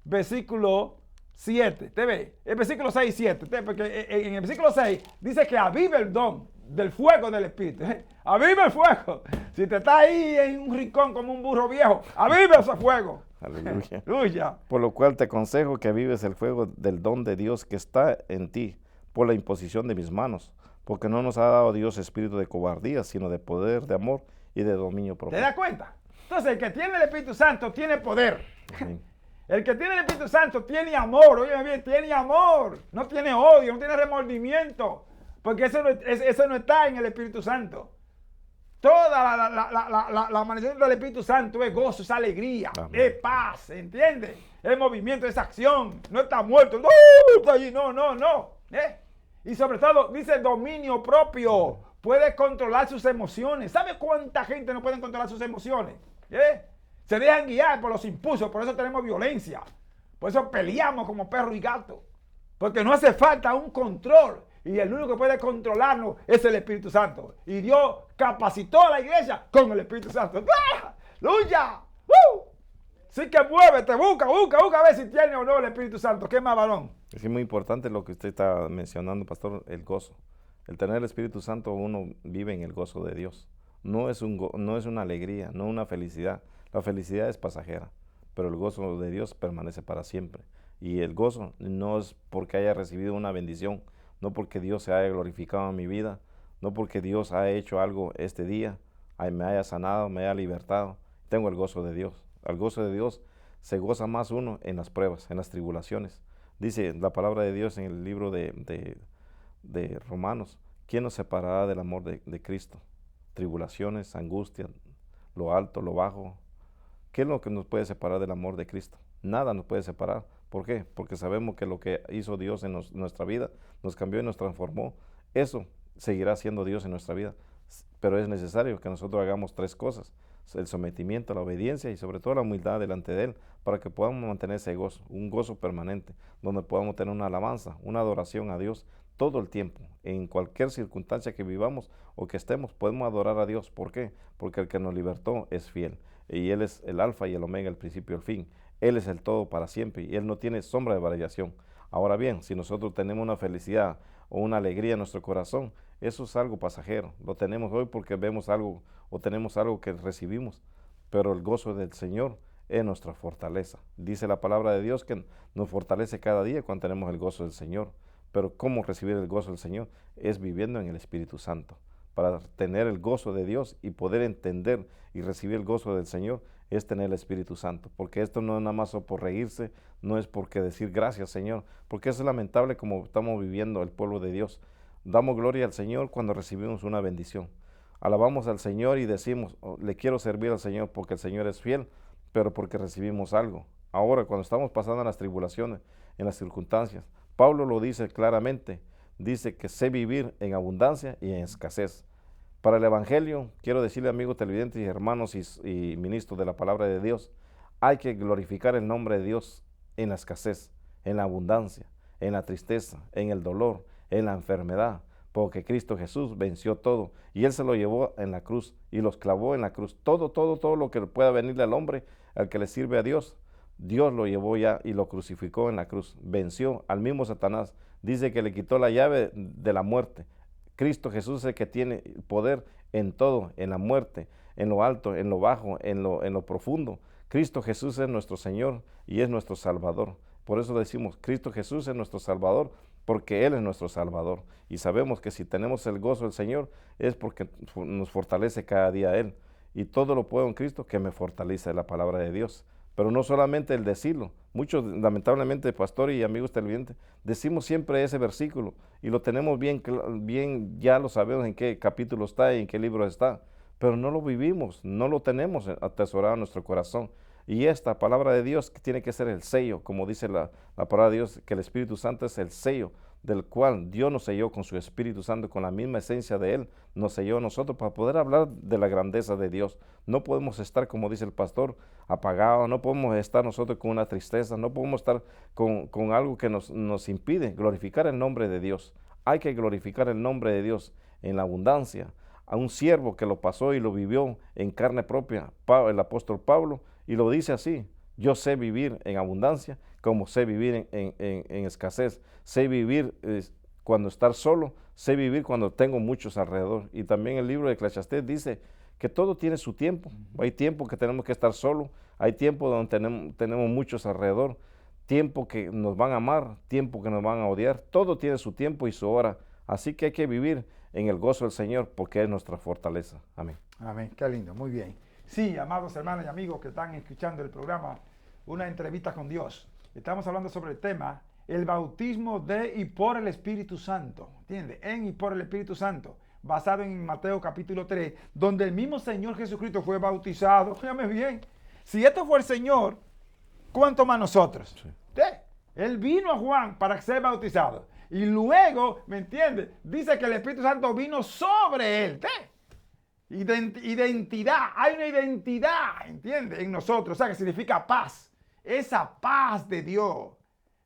versículo 7. ¿Te ve? El versículo 6 y 7. Porque en el versículo 6 dice que aviva el don del fuego del Espíritu. Aviva el fuego. Si te está ahí en un rincón como un burro viejo, aviva ese fuego. Aleluya. Aleluya. Por lo cual te aconsejo que avives el fuego del don de Dios que está en ti por la imposición de mis manos, porque no nos ha dado Dios espíritu de cobardía, sino de poder, de amor y de dominio propio. ¿Te das cuenta? Entonces el que tiene el Espíritu Santo tiene poder. Amén. El que tiene el Espíritu Santo tiene amor. Oye bien, tiene amor. No tiene odio, no tiene remordimiento. Porque eso no está en el Espíritu Santo. Toda la manifestación del Espíritu Santo es gozo, es alegría, Amén. es paz, ¿entiendes? Es movimiento, es acción. No está muerto. No, está allí. No. Y sobre todo dice dominio propio. Puede controlar sus emociones. ¿Sabe cuánta gente no puede controlar sus emociones? Se dejan guiar por los impulsos. Por eso tenemos violencia. Por eso peleamos como perro y gato. Porque no hace falta un control. Y el único que puede controlarnos es el Espíritu Santo. Y Dios capacitó a la iglesia con el Espíritu Santo. ¡Aleluya! Sí que muévete, busca a ver si tiene o no el Espíritu Santo. ¿Qué más, varón? Es muy importante lo que usted está mencionando, pastor, el gozo. El tener el Espíritu Santo, uno vive en el gozo de Dios. No es una alegría, no una felicidad. La felicidad es pasajera, pero el gozo de Dios permanece para siempre. Y el gozo no es porque haya recibido una bendición, no porque Dios se haya glorificado en mi vida, no porque Dios haya hecho algo este día, me haya sanado, me haya libertado. Tengo el gozo de Dios. Al gozo de Dios se goza más uno en las pruebas, en las tribulaciones. Dice la palabra de Dios en el libro de Romanos: ¿quién nos separará del amor de Cristo? Tribulaciones, angustia, lo alto, lo bajo. ¿Qué es lo que nos puede separar del amor de Cristo? Nada nos puede separar. ¿Por qué? Porque sabemos que lo que hizo Dios en nuestra vida nos cambió y nos transformó. Eso seguirá siendo Dios en nuestra vida. Pero es necesario que nosotros hagamos tres cosas: el sometimiento, la obediencia y sobre todo la humildad delante de Él, para que podamos mantener ese gozo, un gozo permanente, donde podamos tener una alabanza, una adoración a Dios todo el tiempo, en cualquier circunstancia que vivamos o que estemos, podemos adorar a Dios. ¿Por qué? Porque el que nos libertó es fiel, y Él es el alfa y el omega, el principio y el fin. Él es el todo para siempre, y Él no tiene sombra de variación. Ahora bien, si nosotros tenemos una felicidad o una alegría en nuestro corazón, eso es algo pasajero. Lo tenemos hoy porque vemos algo o tenemos algo que recibimos, pero el gozo del Señor es nuestra fortaleza. Dice la palabra de Dios que nos fortalece cada día cuando tenemos el gozo del Señor. Pero ¿cómo recibir el gozo del Señor? Es viviendo en el Espíritu Santo. Para tener el gozo de Dios y poder entender y recibir el gozo del Señor es tener el Espíritu Santo. Porque esto no es nada más por reírse, no es porque decir gracias, Señor, porque es lamentable como estamos viviendo el pueblo de Dios. Damos gloria al Señor cuando recibimos una bendición. Alabamos al Señor y decimos, oh, le quiero servir al Señor porque el Señor es fiel, pero porque recibimos algo. Ahora, cuando estamos pasando las tribulaciones, en las circunstancias, Pablo lo dice claramente, dice que sé vivir en abundancia y en escasez. Para el Evangelio, quiero decirle, amigos televidentes y hermanos y ministros de la palabra de Dios, hay que glorificar el nombre de Dios en la escasez, en la abundancia, en la tristeza, en el dolor, en la enfermedad, porque Cristo Jesús venció todo y Él se lo llevó en la cruz y los clavó en la cruz. Todo lo que pueda venirle al hombre, al que le sirve a Dios, Dios lo llevó ya y lo crucificó en la cruz. Venció al mismo Satanás. Dice que le quitó la llave de la muerte. Cristo Jesús es el que tiene poder en todo, en la muerte, en lo alto, en lo bajo, en lo profundo. Cristo Jesús es nuestro Señor y es nuestro Salvador. Por eso decimos, Cristo Jesús es nuestro Salvador, porque Él es nuestro Salvador. Y sabemos que si tenemos el gozo del Señor es porque nos fortalece cada día Él. Y todo lo puedo en Cristo que me fortalece, la palabra de Dios. Pero no solamente el decirlo. Muchos, lamentablemente, pastores y amigos televidentes, decimos siempre ese versículo y lo tenemos bien, ya lo sabemos en qué capítulo está y en qué libro está, pero no lo vivimos, no lo tenemos atesorado en nuestro corazón. Y esta palabra de Dios que tiene que ser el sello, como dice la palabra de Dios, que el Espíritu Santo es el sello del cual Dios nos selló con su Espíritu Santo, con la misma esencia de Él, nos selló a nosotros para poder hablar de la grandeza de Dios. No podemos estar, como dice el pastor, apagados, no podemos estar nosotros con una tristeza, no podemos estar con algo que nos impide glorificar el nombre de Dios. Hay que glorificar el nombre de Dios en la abundancia. A un siervo que lo pasó y lo vivió en carne propia, el apóstol Pablo, y lo dice así: yo sé vivir en abundancia como sé vivir en escasez. Sé vivir cuando estar solo, sé vivir cuando tengo muchos alrededor. Y también el libro de Eclesiastés dice que todo tiene su tiempo. Hay tiempo que tenemos que estar solos, hay tiempo donde tenemos muchos alrededor, tiempo que nos van a amar, tiempo que nos van a odiar. Todo tiene su tiempo y su hora. Así que hay que vivir en el gozo del Señor porque es nuestra fortaleza. Amén. Amén, qué lindo, muy bien. Sí, amados hermanos y amigos que están escuchando el programa, una entrevista con Dios. Estamos hablando sobre el tema, el bautismo de y por el Espíritu Santo. ¿Entiendes? En y por el Espíritu Santo. Basado en Mateo capítulo 3, donde el mismo Señor Jesucristo fue bautizado. Fíjame bien. Si esto fue el Señor, ¿cuánto más nosotros? Sí. Él vino a Juan para ser bautizado. Y luego, ¿me entiendes? Dice que el Espíritu Santo vino sobre él. Identidad, hay una identidad, ¿entiendes? En nosotros, o sea, que significa paz. Esa paz de Dios,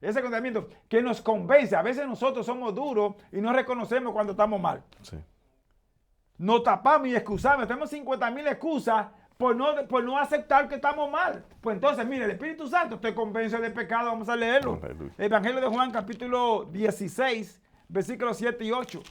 ese contentamiento que nos convence. A veces nosotros somos duros y no reconocemos cuando estamos mal. Sí. Nos tapamos y excusamos. Tenemos 50,000 excusas por no aceptar que estamos mal. Pues entonces, mire, el Espíritu Santo te convence del pecado. Vamos a leerlo. Aleluya. Evangelio de Juan, capítulo 16, versículos 7 y 8.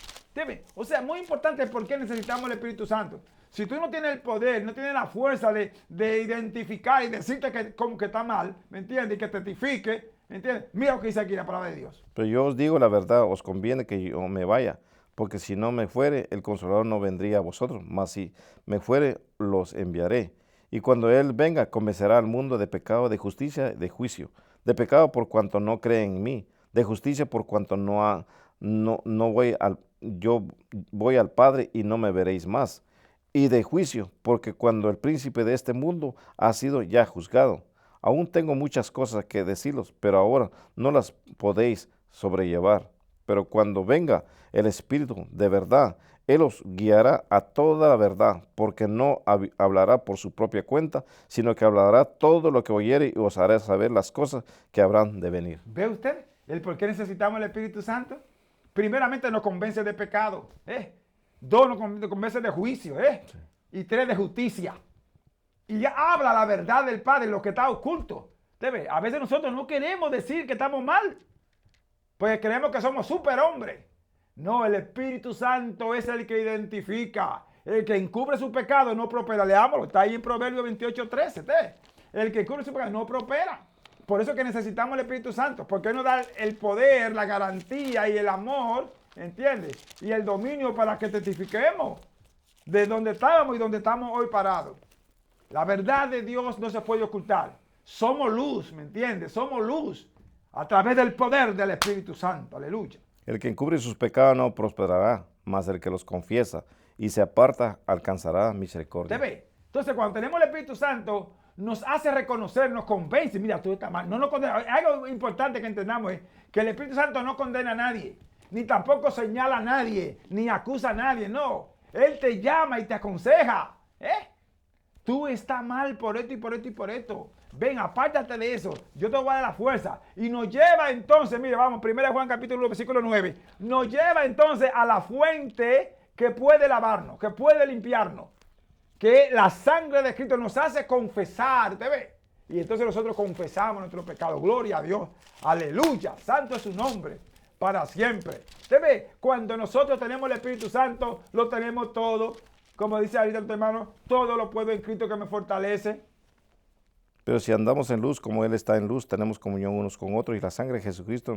O sea, muy importante por qué necesitamos el Espíritu Santo. Si tú no tienes el poder, no tienes la fuerza de identificar y decirte que como que está mal, ¿me entiendes? Y que testifique, ¿me entiendes? Mira lo que dice aquí la palabra de Dios. Pero yo os digo la verdad, os conviene que yo me vaya, porque si no me fuere, el Consolador no vendría a vosotros, mas si me fuere, los enviaré. Y cuando Él venga, convencerá al mundo de pecado, de justicia, de juicio. De pecado por cuanto no cree en mí, de justicia por cuanto yo voy al Padre y no me veréis más. Y de juicio, porque cuando el príncipe de este mundo ha sido ya juzgado. Aún tengo muchas cosas que deciros, pero ahora no las podéis sobrellevar. Pero cuando venga el Espíritu de verdad, Él os guiará a toda la verdad, porque no hablará por su propia cuenta, sino que hablará todo lo que oyere y os hará saber las cosas que habrán de venir. ¿Ve usted el por qué necesitamos el Espíritu Santo? Primeramente nos convence de pecado. 2, nos convence de juicio. Sí. Y 3, de justicia. Y ya habla la verdad del Padre, lo que está oculto. A veces nosotros no queremos decir que estamos mal, pues creemos que somos superhombres. No, el Espíritu Santo es el que identifica. El que encubre su pecado no prospera. Leámoslo, está ahí en Proverbios 28:13. El que encubre su pecado no prospera. Por eso que necesitamos el Espíritu Santo, porque Él nos da el poder, la garantía y el amor, ¿entiendes? Y el dominio para que testifiquemos de donde estábamos y donde estamos hoy parados. La verdad de Dios no se puede ocultar. Somos luz, ¿me entiendes? Somos luz a través del poder del Espíritu Santo. Aleluya. El que encubre sus pecados no prosperará, mas el que los confiesa y se aparta alcanzará misericordia. Entonces, cuando tenemos el Espíritu Santo, nos hace reconocer, nos convence. Mira, tú estás mal. No nos condena. Algo importante que entendamos es que el Espíritu Santo no condena a nadie, ni tampoco señala a nadie, ni acusa a nadie. No. Él te llama y te aconseja. Tú estás mal por esto y por esto y por esto. Ven, apártate de eso. Yo te voy a dar la fuerza. Y nos lleva entonces, mire, vamos, 1 Juan capítulo 1, versículo 9. Nos lleva entonces a la fuente que puede lavarnos, que puede limpiarnos. Que la sangre de Cristo nos hace confesar. ¿Te ves? Y entonces nosotros confesamos nuestros pecados. Gloria a Dios. Aleluya. Santo es su nombre para siempre. ¿Te ves? Cuando nosotros tenemos el Espíritu Santo, lo tenemos todo. Como dice ahorita tu hermano, todo lo puedo en Cristo que me fortalece. Pero si andamos en luz como Él está en luz, tenemos comunión unos con otros y la sangre de Jesucristo,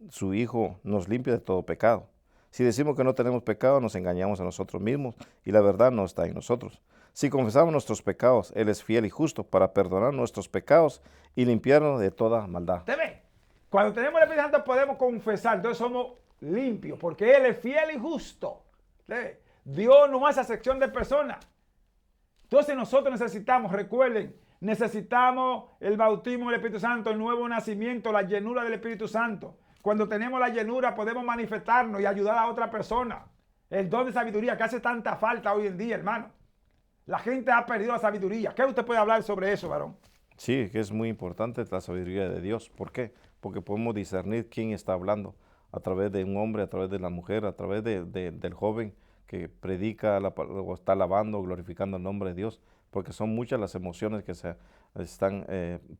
su Hijo, nos limpia de todo pecado. Si decimos que no tenemos pecado, nos engañamos a nosotros mismos y la verdad no está en nosotros. Si confesamos nuestros pecados, Él es fiel y justo para perdonar nuestros pecados y limpiarnos de toda maldad. ¿Te ves? Cuando tenemos el Espíritu Santo podemos confesar, entonces somos limpios porque Él es fiel y justo. ¿Te ves? Dios no hace acepción de personas. Entonces nosotros necesitamos, recuerden, necesitamos el bautismo del Espíritu Santo, el nuevo nacimiento, la llenura del Espíritu Santo. Cuando tenemos la llenura podemos manifestarnos y ayudar a otra persona. El don de sabiduría que hace tanta falta hoy en día, hermano. La gente ha perdido la sabiduría. ¿Qué usted puede hablar sobre eso, varón? Sí, que es muy importante la sabiduría de Dios. ¿Por qué? Porque podemos discernir quién está hablando a través de un hombre, a través de la mujer, a través del joven que predica o está alabando, glorificando el nombre de Dios, porque son muchas las emociones que se están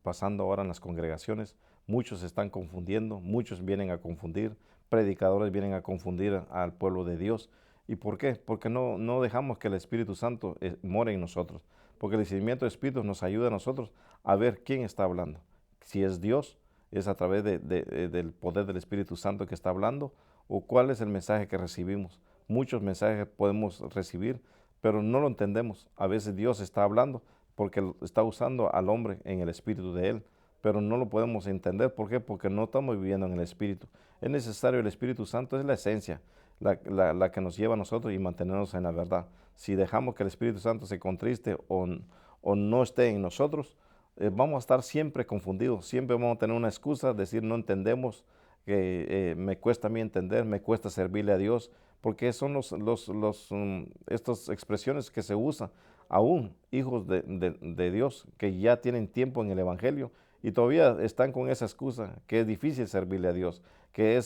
pasando ahora en las congregaciones. Muchos se están confundiendo, muchos vienen a confundir, predicadores vienen a confundir al pueblo de Dios. ¿Y por qué? Porque no dejamos que el Espíritu Santo more en nosotros, porque el discernimiento de espíritus nos ayuda a nosotros a ver quién está hablando. Si es Dios, es a través del poder del Espíritu Santo que está hablando, o cuál es el mensaje que recibimos. Muchos mensajes podemos recibir, pero no lo entendemos. A veces Dios está hablando porque está usando al hombre en el espíritu de Él, pero no lo podemos entender. ¿Por qué? Porque no estamos viviendo en el Espíritu. Es necesario el Espíritu Santo, es la esencia, la que nos lleva a nosotros y mantenernos en la verdad. Si dejamos que el Espíritu Santo se contriste o no esté en nosotros, vamos a estar siempre confundidos, siempre vamos a tener una excusa, decir no entendemos, que me cuesta a mí entender, me cuesta servirle a Dios, porque son estas expresiones que se usan aún hijos de Dios que ya tienen tiempo en el Evangelio y todavía están con esa excusa que es difícil servirle a Dios, que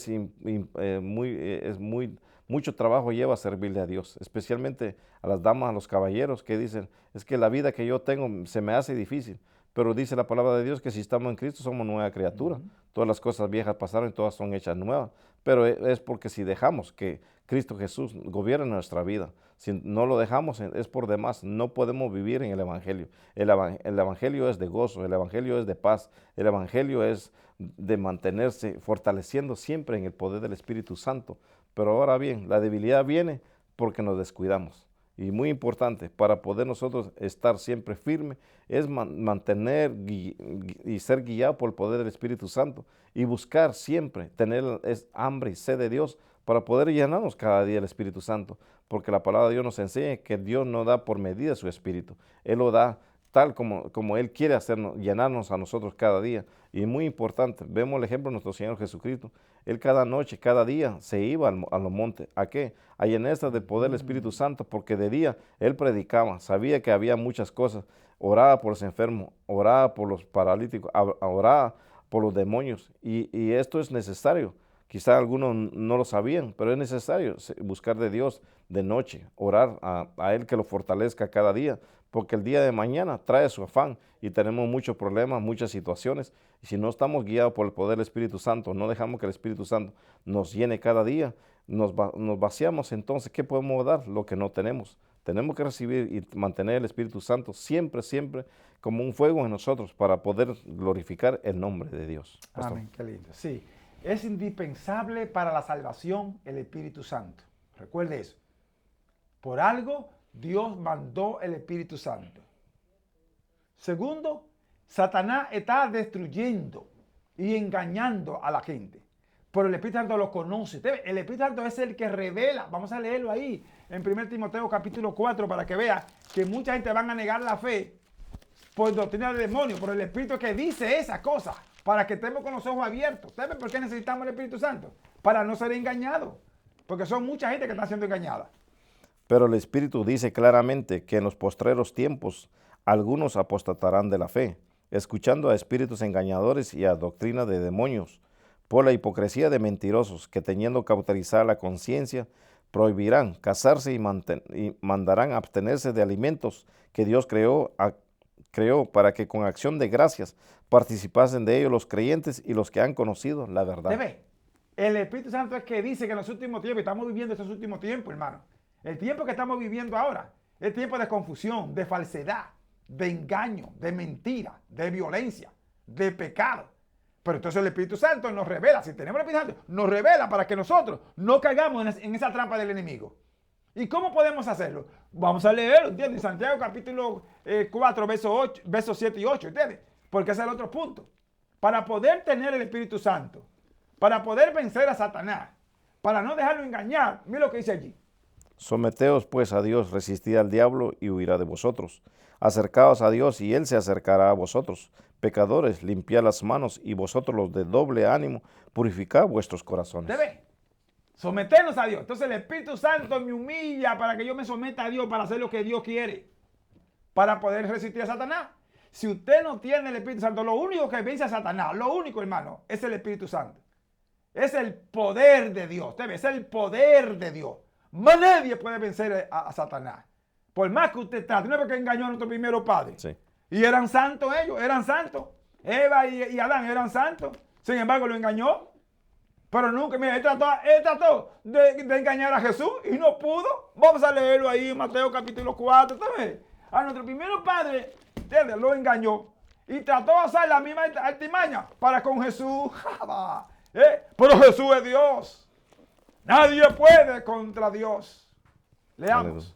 mucho trabajo lleva servirle a Dios, especialmente a las damas, a los caballeros que dicen, es que la vida que yo tengo se me hace difícil. Pero dice la palabra de Dios que si estamos en Cristo somos nueva criatura. Todas las cosas viejas pasaron y todas son hechas nuevas. Pero es porque si dejamos que Cristo Jesús gobierne nuestra vida, si no lo dejamos es por demás. No podemos vivir en el Evangelio. El Evangelio es de gozo, el Evangelio es de paz, el Evangelio es de mantenerse fortaleciendo siempre en el poder del Espíritu Santo. Pero ahora bien, la debilidad viene porque nos descuidamos. Y muy importante, para poder nosotros estar siempre firmes, es mantener y ser guiado por el poder del Espíritu Santo y buscar siempre tener hambre y sed de Dios para poder llenarnos cada día del Espíritu Santo. Porque la palabra de Dios nos enseña que Dios no da por medida su Espíritu. Él lo da tal como Él quiere hacernos, llenarnos a nosotros cada día. Y muy importante, vemos el ejemplo de nuestro Señor Jesucristo. Él cada noche, cada día se iba a los montes. ¿A qué? A llenarse del poder del Espíritu Santo, porque de día Él predicaba, sabía que había muchas cosas. Oraba por los enfermos, oraba por los paralíticos, oraba por los demonios. Y esto es necesario, Quizá algunos no lo sabían, pero es necesario buscar de Dios de noche, orar a Él que lo fortalezca cada día, porque el día de mañana trae su afán y tenemos muchos problemas, muchas situaciones. Y si no estamos guiados por el poder del Espíritu Santo, no dejamos que el Espíritu Santo nos llene cada día, nos vaciamos, entonces, ¿qué podemos dar? Lo que no tenemos. Tenemos que recibir y mantener el Espíritu Santo siempre, siempre como un fuego en nosotros para poder glorificar el nombre de Dios. Pastor. Amén, qué lindo. Sí, es indispensable para la salvación el Espíritu Santo. Recuerde eso. Por algo Dios mandó el Espíritu Santo. Segundo, Satanás está destruyendo y engañando a la gente. Pero el Espíritu Santo lo conoce. El Espíritu Santo es el que revela. Vamos a leerlo ahí en 1 Timoteo capítulo 4 para que vea que mucha gente van a negar la fe por doctrina del demonio, por el Espíritu que dice esas cosas, para que estemos con los ojos abiertos. ¿Saben por qué necesitamos el Espíritu Santo? Para no ser engañados. Porque son mucha gente que está siendo engañada. Pero el Espíritu dice claramente que en los postreros tiempos algunos apostatarán de la fe, escuchando a espíritus engañadores y a doctrina de demonios, por la hipocresía de mentirosos que teniendo cauterizar la conciencia, prohibirán casarse y mandarán abstenerse de alimentos que Dios creó para que con acción de gracias participasen de ellos los creyentes y los que han conocido la verdad. ¿Debe? El Espíritu Santo es que dice que en los últimos tiempos, estamos viviendo estos últimos tiempos, hermano. El tiempo que estamos viviendo ahora es tiempo de confusión, de falsedad, de engaño, de mentira, de violencia, de pecado. Pero entonces el Espíritu Santo nos revela, si tenemos el Espíritu Santo, nos revela para que nosotros no caigamos en esa trampa del enemigo. ¿Y cómo podemos hacerlo? Vamos a leerlo, ¿entiendes? Santiago capítulo 4, versos 7 y 8, ¿entiendes? Porque ese es el otro punto. Para poder tener el Espíritu Santo, para poder vencer a Satanás, para no dejarlo engañar, mira lo que dice allí. Someteos pues a Dios, resistid al diablo y huirá de vosotros. Acercaos a Dios y Él se acercará a vosotros. Pecadores, limpiad las manos y vosotros los de doble ánimo, purificad vuestros corazones. ¿Debe? Someternos a Dios. Entonces el Espíritu Santo me humilla para que yo me someta a Dios para hacer lo que Dios quiere, para poder resistir a Satanás. Si usted no tiene el Espíritu Santo, lo único que vence a Satanás, lo único, hermano, es el Espíritu Santo. Es el poder de Dios. Debe ser el poder de Dios. Más nadie puede vencer a Satanás. Por más que usted trate, no es porque engañó a nuestro primero padre. Sí. Y eran santos ellos, eran santos. Eva y Adán eran santos. Sin embargo, lo engañó. Pero nunca, mira, él trató de engañar a Jesús y no pudo. Vamos a leerlo ahí en Mateo capítulo 4. ¿Sabes? A nuestro primero padre, ¿entiendes? Lo engañó. Y trató de hacer la misma artimaña para con Jesús. Pero Jesús es Dios. Nadie puede contra Dios. Leamos.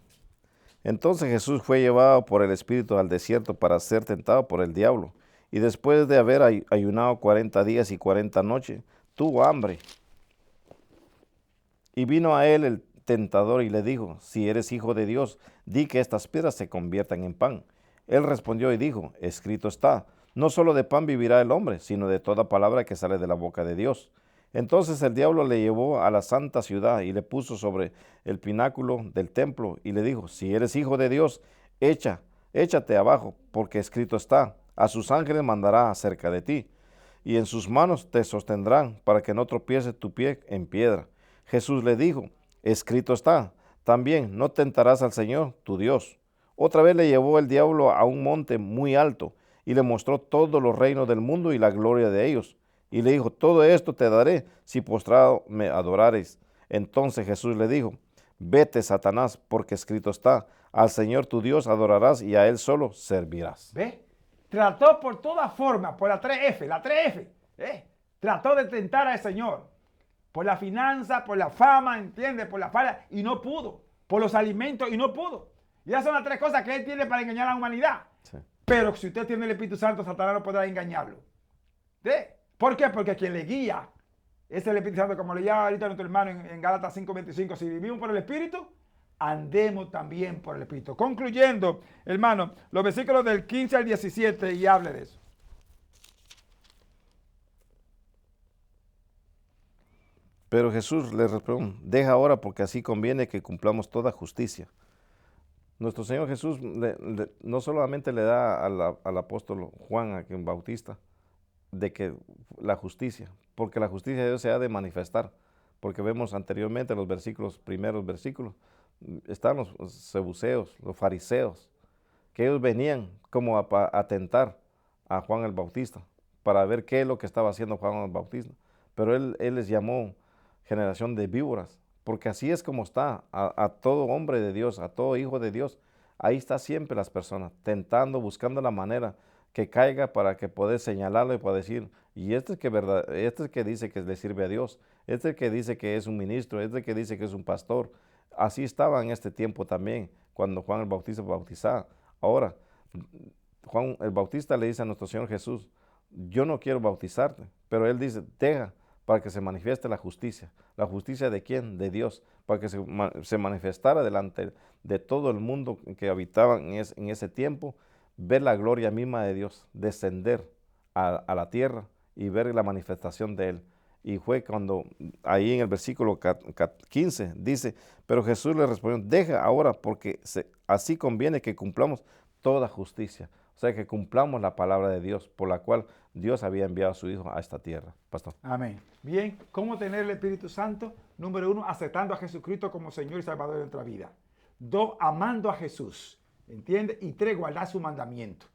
Entonces Jesús fue llevado por el Espíritu al desierto para ser tentado por el diablo. Y después de haber ayunado 40 días y 40 noches, tuvo hambre. Y vino a él el tentador y le dijo, si eres hijo de Dios, di que estas piedras se conviertan en pan. Él respondió y dijo, escrito está, no solo de pan vivirá el hombre, sino de toda palabra que sale de la boca de Dios. Entonces el diablo le llevó a la santa ciudad y le puso sobre el pináculo del templo y le dijo, si eres hijo de Dios, échate abajo, porque escrito está, a sus ángeles mandará acerca de ti, y en sus manos te sostendrán para que no tropiece tu pie en piedra. Jesús le dijo, escrito está, también no tentarás al Señor, tu Dios. Otra vez le llevó el diablo a un monte muy alto y le mostró todos los reinos del mundo y la gloria de ellos. Y le dijo, todo esto te daré si postrado me adorares. Entonces Jesús le dijo, vete, Satanás, porque escrito está, al Señor tu Dios adorarás y a Él solo servirás. ¿Ve? Trató por todas formas, por la 3F, trató de tentar al Señor. Por la finanza, por la fama, ¿entiendes? Por la fama, y no pudo. Por los alimentos, y no pudo. Y esas son las 3 cosas que Él tiene para engañar a la humanidad. Sí. Pero si usted tiene el Espíritu Santo, Satanás no podrá engañarlo. ¿Ve? ¿Por qué? Porque quien le guía es el Espíritu Santo, como le llama ahorita nuestro hermano en Gálatas 5:25. Si vivimos por el Espíritu, andemos también por el Espíritu. Concluyendo, hermano, los versículos del 15 al 17 y hable de eso. Pero Jesús le respondió, deja ahora porque así conviene que cumplamos toda justicia. Nuestro Señor Jesús no solamente le da al apóstol Juan, a quien bautiza, de que la justicia, porque la justicia de Dios se ha de manifestar, porque vemos anteriormente los primeros versículos, están los seduceos, los fariseos, que ellos venían como a tentar a Juan el Bautista, para ver qué es lo que estaba haciendo Juan el Bautista, pero él les llamó generación de víboras, porque así es como está a todo hombre de Dios, a todo hijo de Dios. Ahí está siempre las personas, tentando, buscando la manera que caiga para que poder señalarlo y poder decir, y este es que este es que dice que le sirve a Dios, este es que dice que es un ministro, este es que dice que es un pastor. Así estaba en este tiempo también, cuando Juan el Bautista bautizaba. Ahora, Juan el Bautista le dice a nuestro Señor Jesús, yo no quiero bautizarte, pero él dice, deja para que se manifieste la justicia. ¿La justicia de quién? De Dios, para que se manifestara delante de todo el mundo que habitaba en ese tiempo, ver la gloria misma de Dios, descender a la tierra y ver la manifestación de Él. Y fue cuando ahí en el versículo 15 dice, pero Jesús le respondió, deja ahora porque así conviene que cumplamos toda justicia. O sea, que cumplamos la palabra de Dios, por la cual Dios había enviado a su Hijo a esta tierra. Pastor. Amén. Bien, ¿cómo tener el Espíritu Santo? Número 1, aceptando a Jesucristo como Señor y Salvador de nuestra vida. 2, amando a Jesús. ¿Entiendes? Y 3, guardar su mandamiento.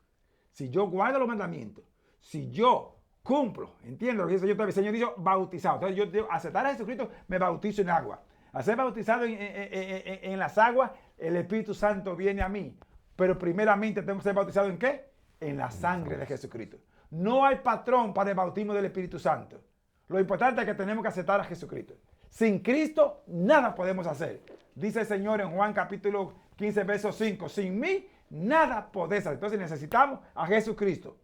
Si yo guardo los mandamientos, si yo cumplo, ¿entiendes? Lo que dice el Señor dijo, bautizado. Entonces yo debo aceptar a Jesucristo, me bautizo en agua. Al ser bautizado en las aguas, el Espíritu Santo viene a mí. Pero primeramente tenemos que ser bautizados ¿en qué? En la sangre de Jesucristo. No hay patrón para el bautismo del Espíritu Santo. Lo importante es que tenemos que aceptar a Jesucristo. Sin Cristo, nada podemos hacer. Dice el Señor en Juan capítulo 15, verso 5. Sin mí, nada podés hacer. Entonces necesitamos a Jesucristo.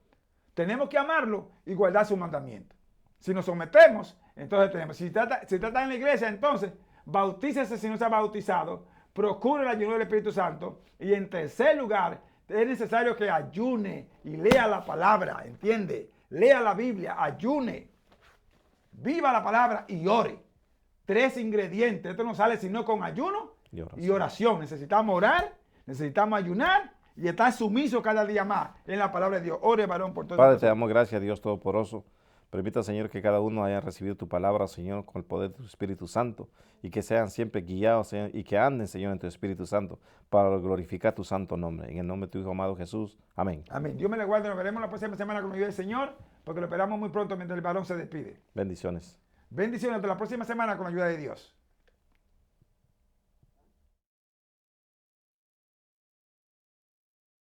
Tenemos que amarlo y guardar sus mandamientos. Si nos sometemos, entonces tenemos. Si trata en la iglesia, entonces, bautícese si no se ha bautizado. Procure la llenura del Espíritu Santo. Y en tercer lugar, es necesario que ayune y lea la palabra, ¿entiende? Lea la Biblia, ayune, viva la palabra y ore. 3 ingredientes. Esto no sale sino con ayuno y oración. Necesitamos orar, necesitamos ayunar y estar sumiso cada día más en la palabra de Dios. Ore, varón, por todo. Padre, te damos gracias, Dios Todopoderoso. Permita, Señor, que cada uno haya recibido tu palabra, Señor, con el poder de tu Espíritu Santo y que sean siempre guiados, Señor, y que anden, Señor, en tu Espíritu Santo para glorificar tu santo nombre. En el nombre de tu Hijo amado Jesús. Amén. Amén. Dios me le guarde. Nos veremos la próxima semana con la ayuda del Señor, porque lo esperamos muy pronto mientras el varón se despide. Bendiciones. Bendiciones. Hasta la próxima semana con la ayuda de Dios.